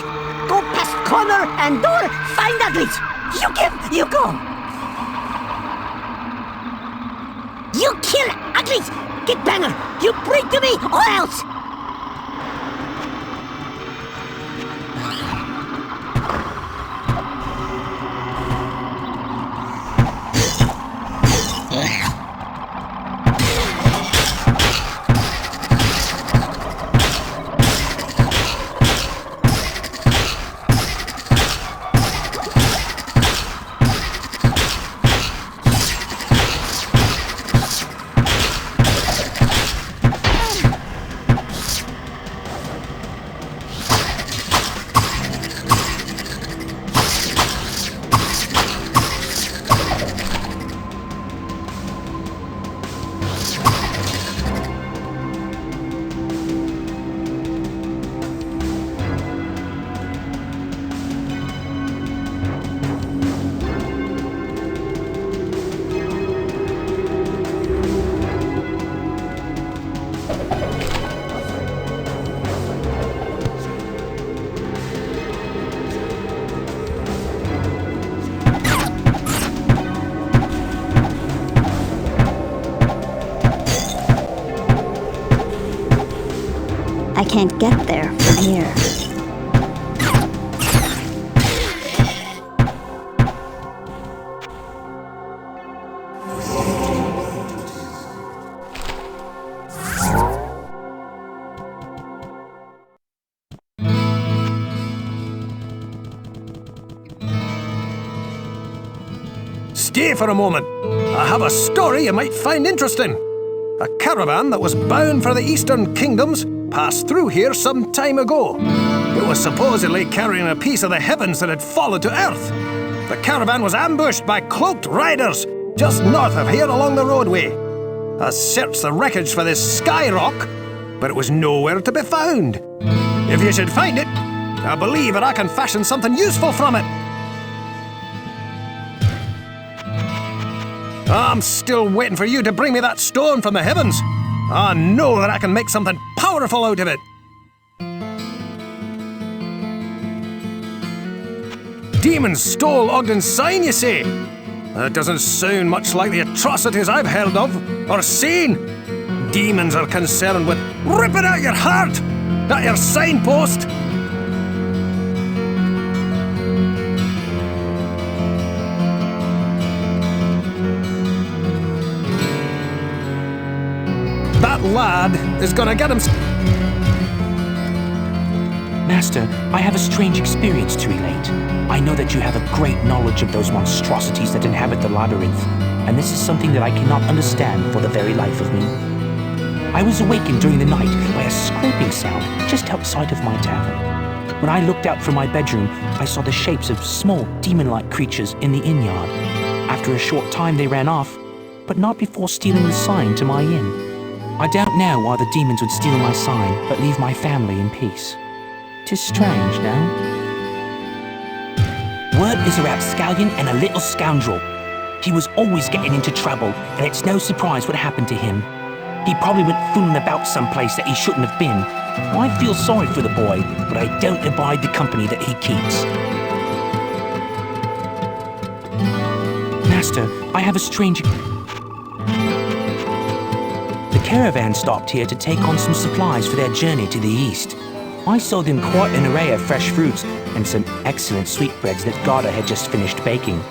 J: Go past corner and door, find uglies. You give, you go. You kill uglies. Get banner. You bring to me or else.
E: I can't get there from here.
D: Stay for a moment. I have a story you might find interesting. A caravan that was bound for the Eastern Kingdoms passed through here some time ago. It was supposedly carrying a piece of the heavens that had fallen to earth. The caravan was ambushed by cloaked riders just north of here along the roadway. I searched the wreckage for this sky rock, but it was nowhere to be found. If you should find it, I believe that I can fashion something useful from it. I'm still waiting for you to bring me that stone from the heavens. I know that I can make something powerful out of it. Demons stole Ogden's sign, you say? That doesn't sound much like the atrocities I've heard of or seen. Demons are concerned with ripping out your heart, not your signpost. That lad is gonna get him.
G: Master, I have a strange experience to relate. I know that you have a great knowledge of those monstrosities that inhabit the labyrinth, and this is something that I cannot understand for the very life of me. I was awakened during the night by a scraping sound just outside of my tavern. When I looked out from my bedroom, I saw the shapes of small, demon-like creatures in the inn yard. After a short time, they ran off, but not before stealing the sign to my inn. I doubt now why the demons would steal my sign, but leave my family in peace. 'Tis strange, now. Word is a rapscallion and a little scoundrel. He was always getting into trouble, and it's no surprise what happened to him. He probably went fooling about someplace that he shouldn't have been. I feel sorry for the boy, but I don't abide the company that he keeps. Master, I have a strange... The caravan stopped here to take on some supplies for their journey to the east. I saw them quite an array of fresh fruits and some excellent sweetbreads that Garda had just finished baking.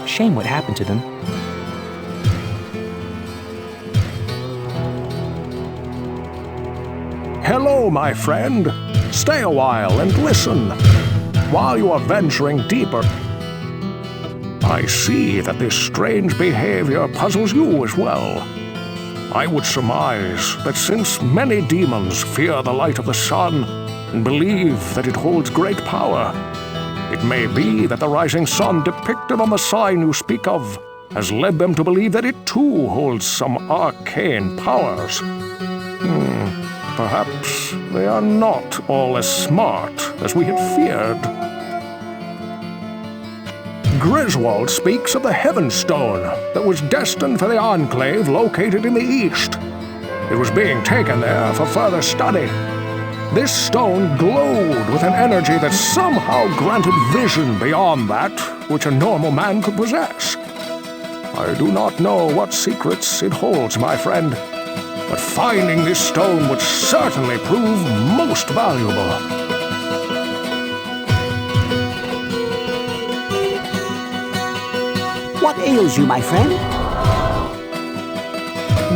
G: Shame what happened to them.
C: Hello, my friend. Stay a while and listen. While you are venturing deeper, I see that this strange behavior puzzles you as well. I would surmise that since many demons fear the light of the sun and believe that it holds great power, it may be that the rising sun depicted on the sign you speak of has led them to believe that it too holds some arcane powers. Perhaps they are not all as smart as we had feared. Griswold speaks of the Heaven Stone that was destined for the Enclave located in the east. It was being taken there for further study. This stone glowed with an energy that somehow granted vision beyond that which a normal man could possess. I do not know what secrets it holds, my friend, but finding this stone would certainly prove most valuable.
B: What ails you, my friend?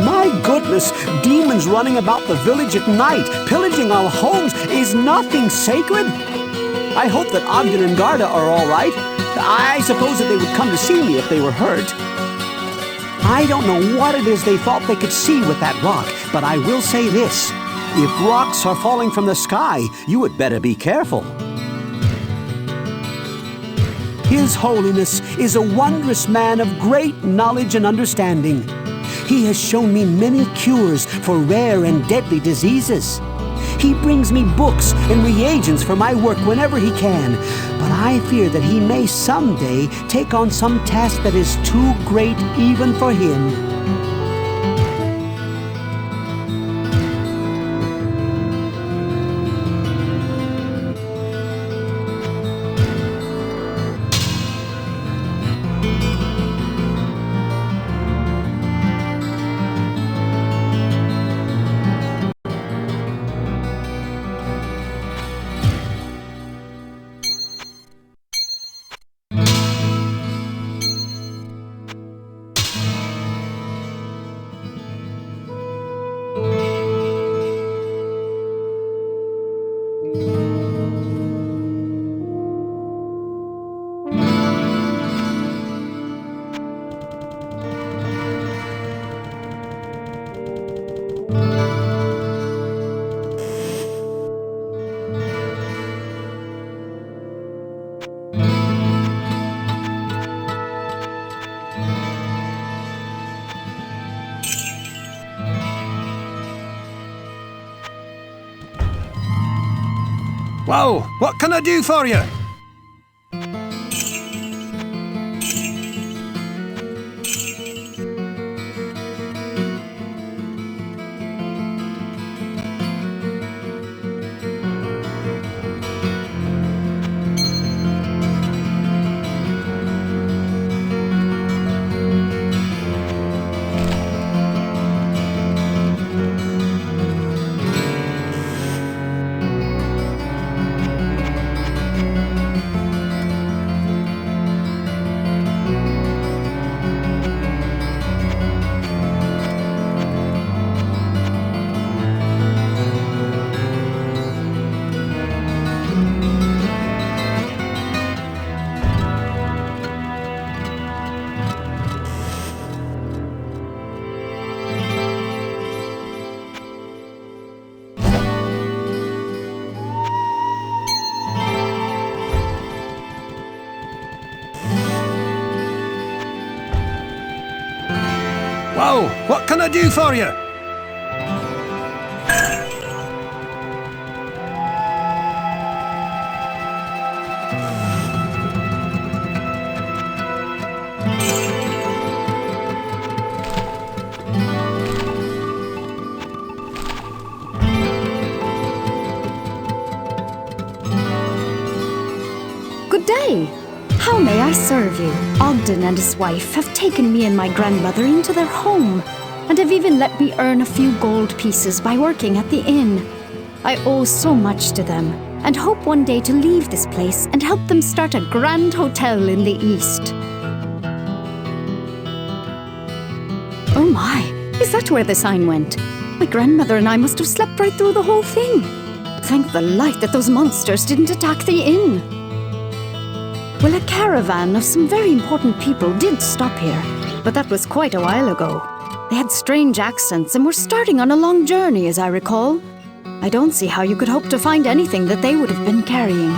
B: My goodness, demons running about the village at night, pillaging our homes. Is nothing sacred? I hope that Ogden and Garda are all right. I suppose that they would come to see me if they were hurt. I don't know what it is they thought they could see with that rock, but I will say this. If rocks are falling from the sky, you had better be careful. His Holiness is a wondrous man of great knowledge and understanding. He has shown me many cures for rare and deadly diseases. He brings me books and reagents for my work whenever he can, but I fear that he may someday take on some task that is too great even for him.
D: Whoa, what can I do for you? Whoa, what can I do for you?
E: Good day. How may I serve you? Ogden and his wife have taken me and my grandmother into their home, and have even let me earn a few gold pieces by working at the inn. I owe so much to them, and hope one day to leave this place and help them start a grand hotel in the east. Oh my, is that where the sign went? My grandmother and I must have slept right through the whole thing. Thank the light that those monsters didn't attack the inn. Well, a caravan of some very important people did stop here, but that was quite a while ago. They had strange accents and were starting on a long journey, as I recall. I don't see how you could hope to find anything that they would have been carrying.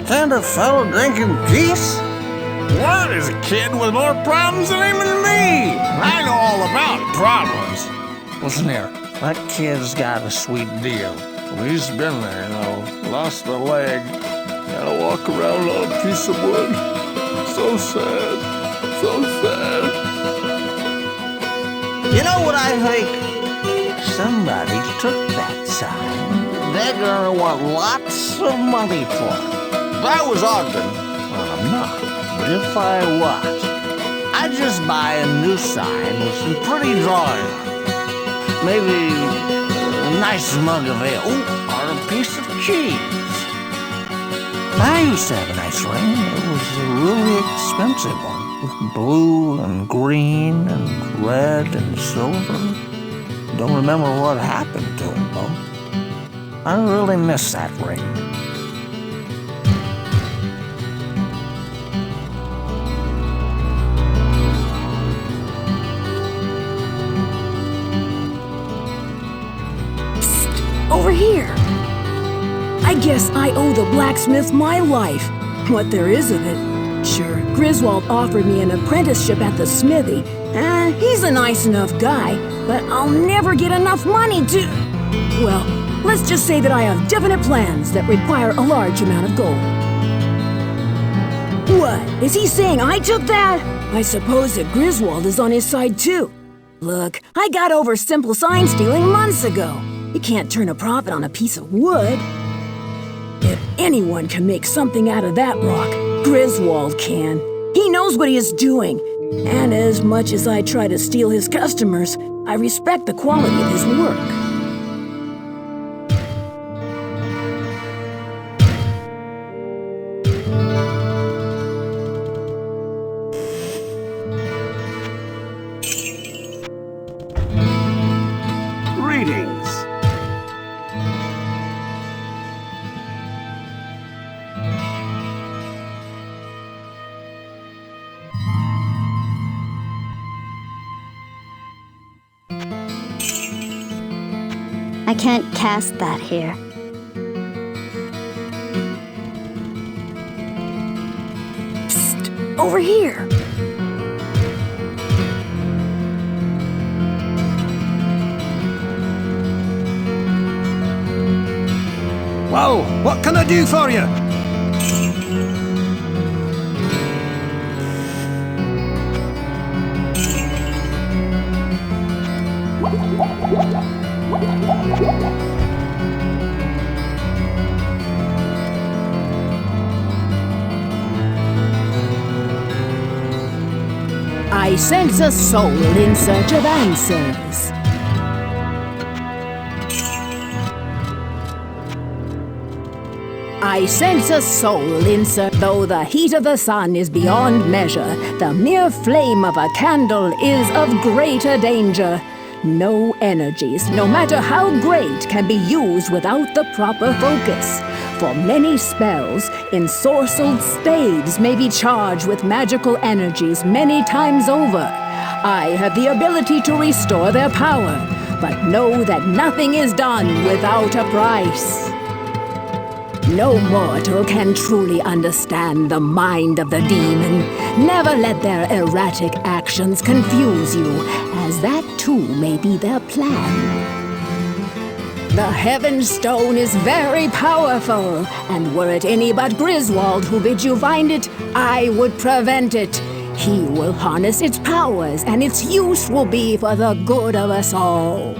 A: And a fellow drinking geese? Wirt is a kid with more problems than even me. I know all about problems. Listen here, that kid's got a sweet deal. He's been there, lost a leg. Gotta walk around on a piece of wood. So sad. So sad.
B: You know what I think? Somebody took that sign.
A: They're gonna want lots of money for it. If I was Ogden, well, I'm not, but if I was, I'd just buy a new sign with some pretty drawing on it. Maybe a nice mug of ale or a piece of cheese. I used to have a nice ring. It was a really expensive one, with blue and green and red and silver. Don't remember what happened to it, though. I really miss that ring.
F: Psst, over here. I guess I owe the blacksmith my life, what there is of it. Sure, Griswold offered me an apprenticeship at the smithy. He's a nice enough guy, but I'll never get enough money to... Well, let's just say that I have definite plans that require a large amount of gold. What? Is he saying I took that? I suppose that Griswold is on his side too. Look, I got over simple sign stealing months ago. You can't turn a profit on a piece of wood. If anyone can make something out of that rock, Griswold can. He knows what he is doing. And as much as I try to steal his customers, I respect the quality of his work.
B: Greetings.
E: I can't cast that here.
F: Psst, over here.
D: Well, what can I do for you?
F: I sense a soul in search of answers. I sense a soul in search. Though the heat of the sun is beyond measure, the mere flame of a candle is of greater danger. No energies, no matter how great, can be used without the proper focus. For many spells, ensorcelled spades may be charged with magical energies many times over. I have the ability to restore their power, but know that nothing is done without a price. No mortal can truly understand the mind of the demon. Never let their erratic actions confuse you, as that too may be their plan. The Heaven Stone is very powerful, and were it any but Griswold who bids you find it, I would prevent it. He will harness its powers, and its use will be for the good of us all.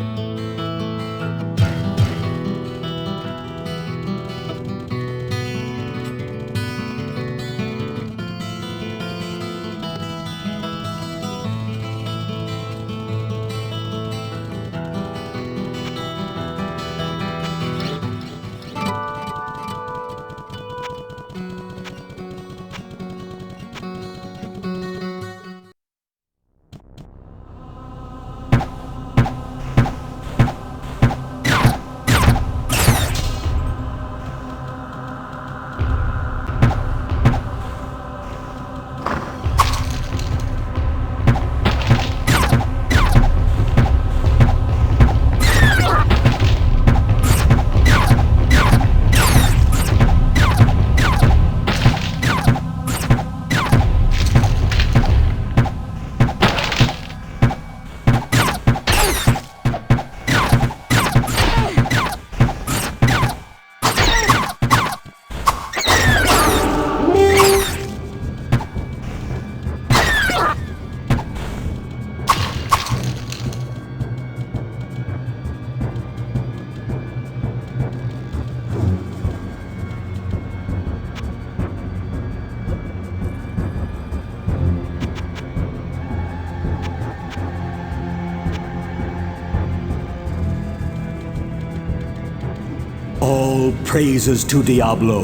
B: All praises to Diablo,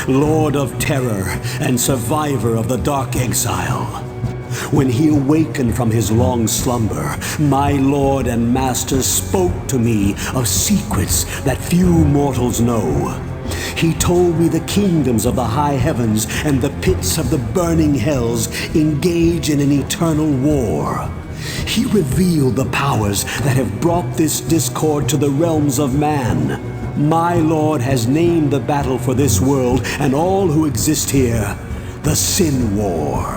B: Lord of Terror and survivor of the Dark Exile. When he awakened from his long slumber, my Lord and Master spoke to me of secrets that few mortals know. He told me the kingdoms of the high heavens and the pits of the burning hells engage in an eternal war. He revealed the powers that have brought this discord to the realms of man. My Lord has named the battle for this world and all who exist here, the Sin War.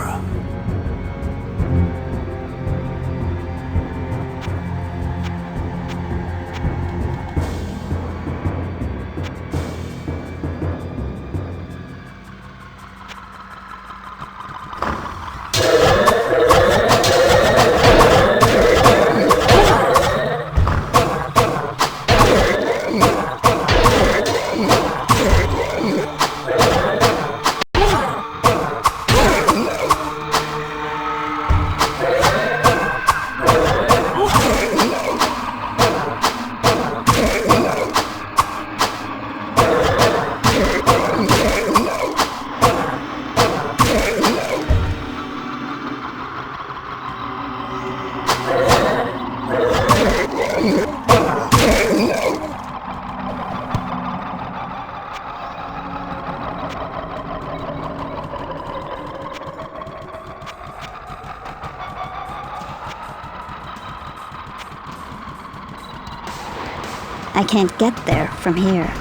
E: I can't get there from here.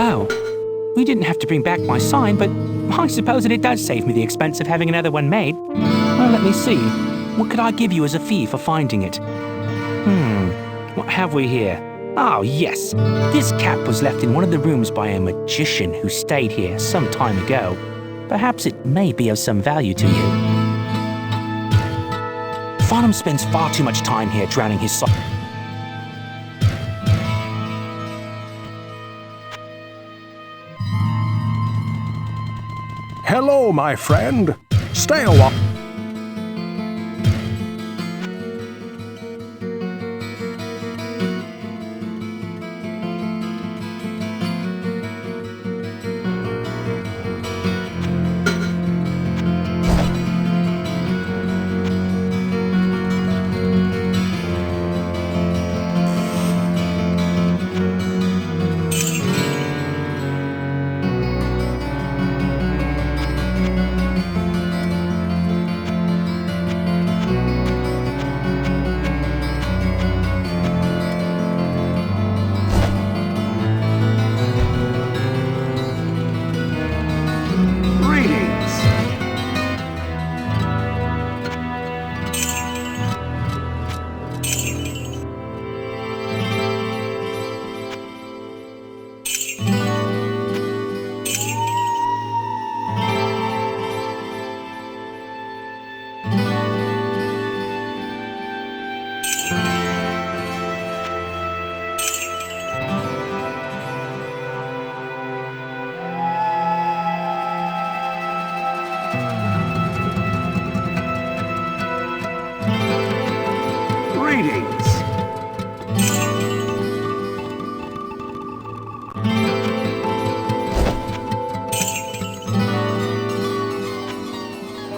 G: Oh, we didn't have to bring back my sign, but I suppose that it does save me the expense of having another one made. Well, let me see. What could I give you as a fee for finding it? What have we here? Oh, yes. This cap was left in one of the rooms by a magician who stayed here some time ago. Perhaps it may be of some value to you. Farnham spends far too much time here drowning his soul.
C: Hello, my friend. Stay a while.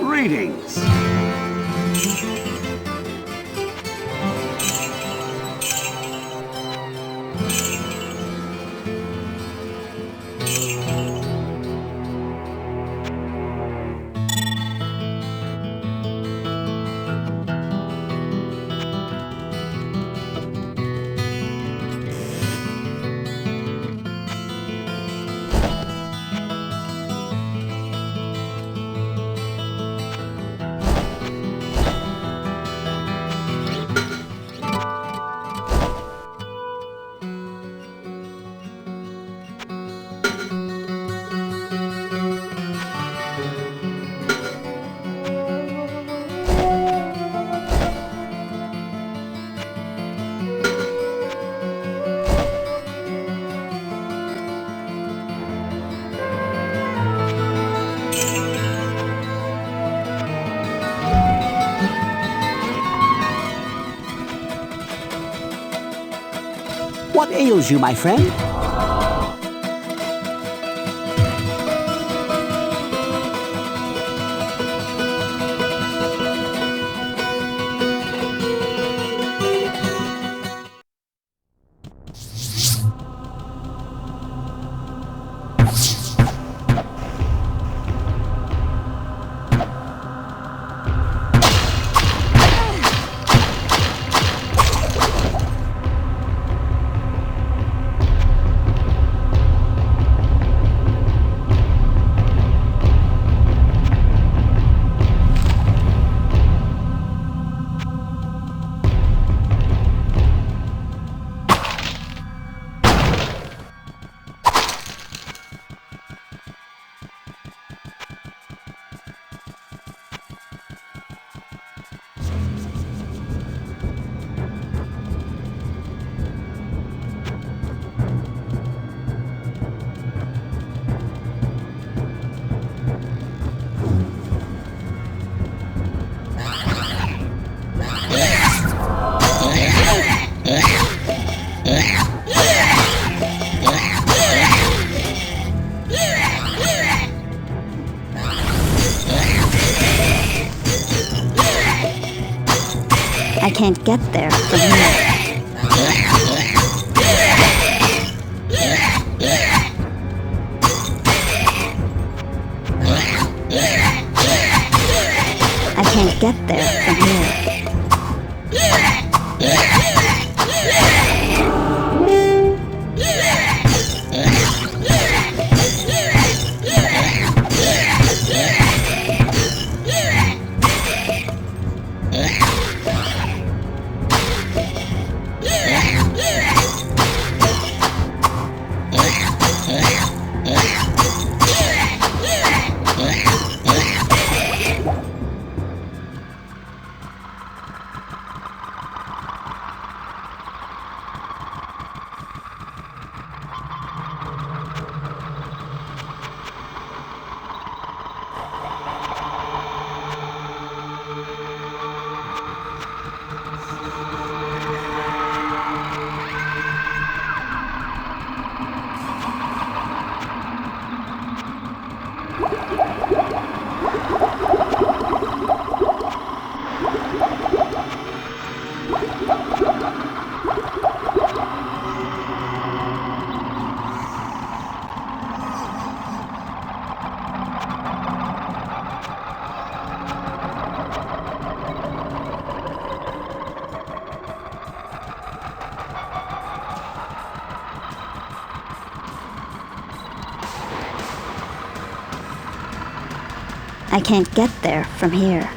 B: Greetings. What ails you, my friend?
E: I can't get there from here. I can't get there from here. I can't get there from here.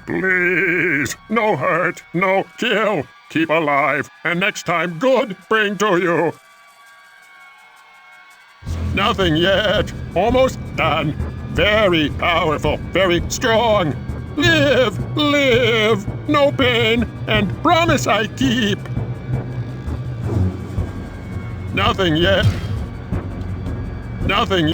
C: Please, no hurt, no kill. Keep alive, and next time good bring to you. Nothing yet. Almost done. Very powerful, very strong. Live, live. No pain, and promise I keep. Nothing yet. Nothing.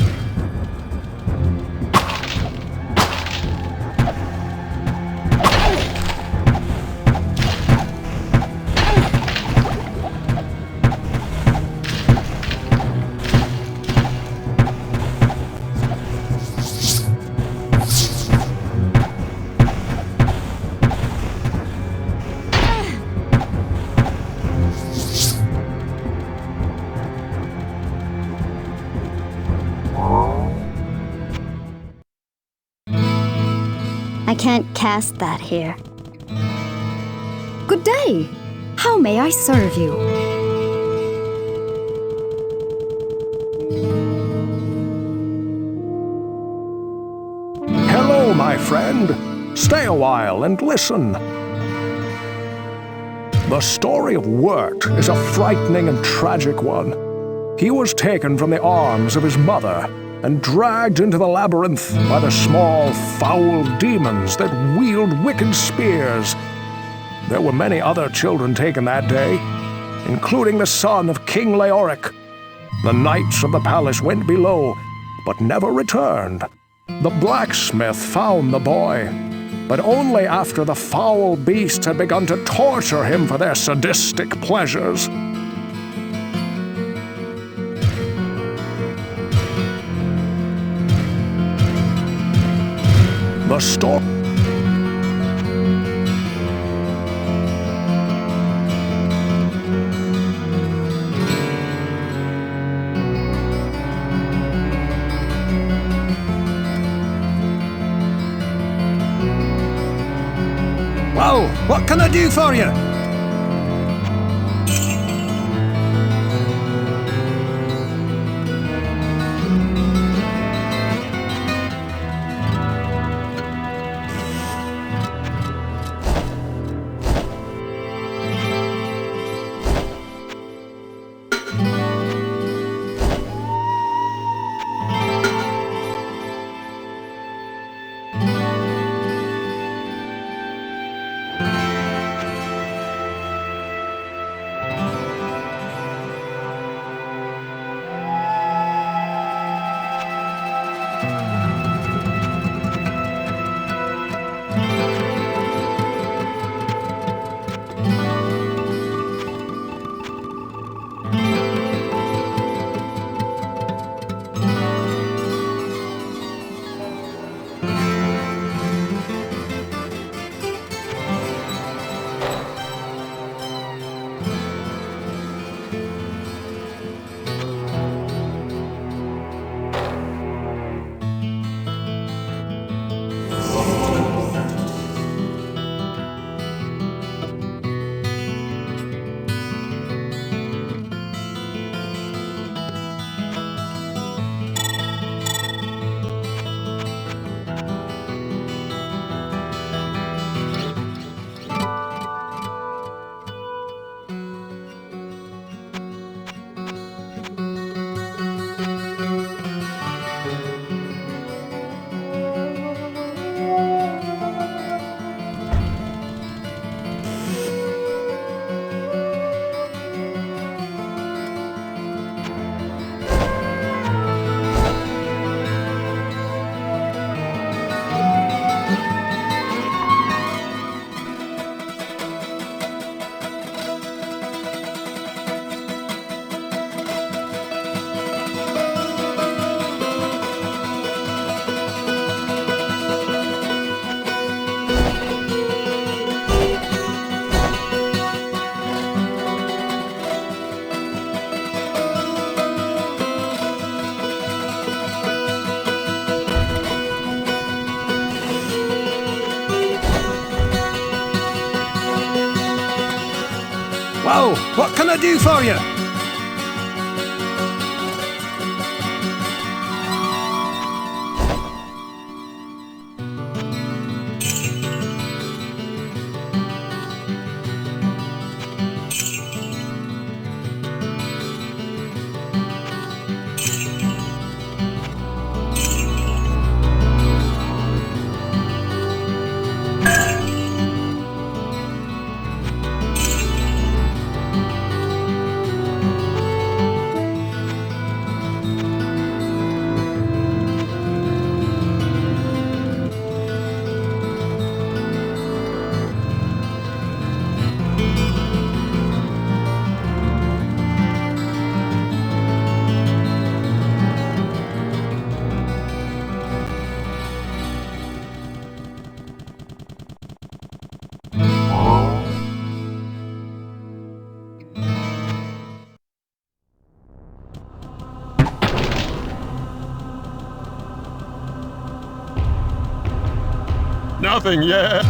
E: I can't cast that here. Good day. How may I serve you?
C: Hello, my friend. Stay a while and listen. The story of Wirt is a frightening and tragic one. He was taken from the arms of his mother and dragged into the labyrinth by the small, foul demons that wield wicked spears. There were many other children taken that day, including the son of King Leoric. The knights of the palace went below, but never returned. The blacksmith found the boy, but only after the foul beasts had begun to torture him for their sadistic pleasures. The story.
D: Well, what can I do for you? So, what can I do for you?
K: Nothing yet.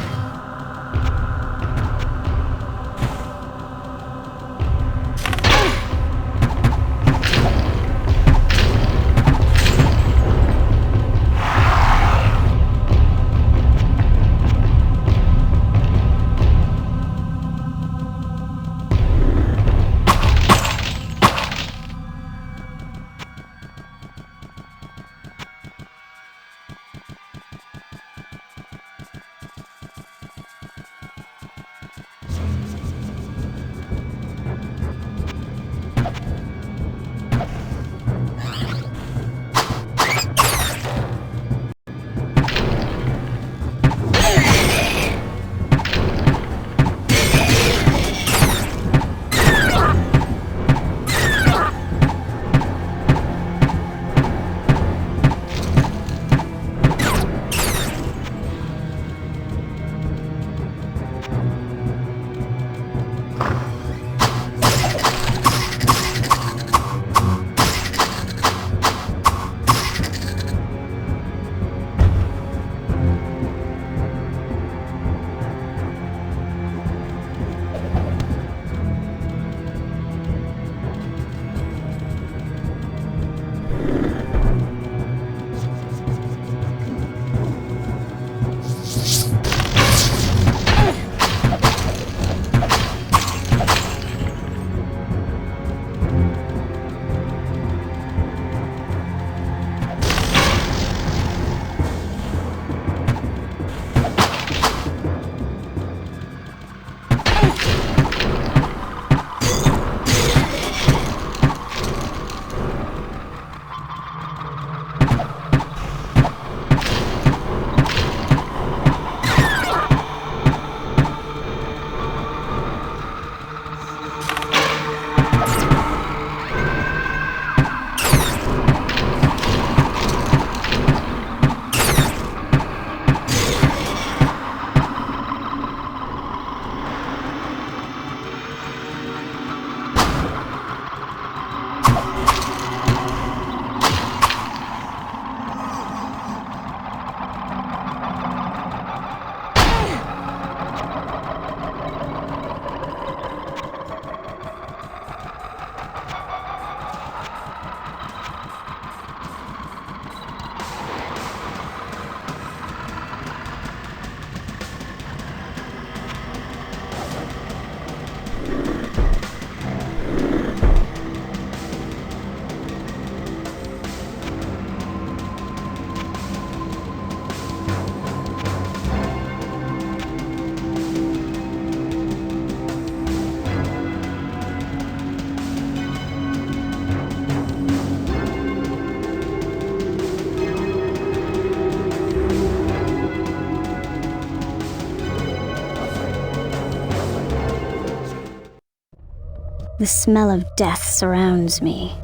E: The smell of death surrounds me.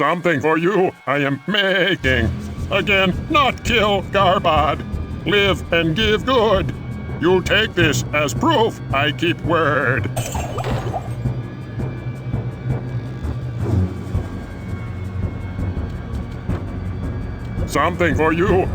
K: Something for you I am making. Again, not kill Garbad. Live and give good. You take this as proof I keep word. Something for you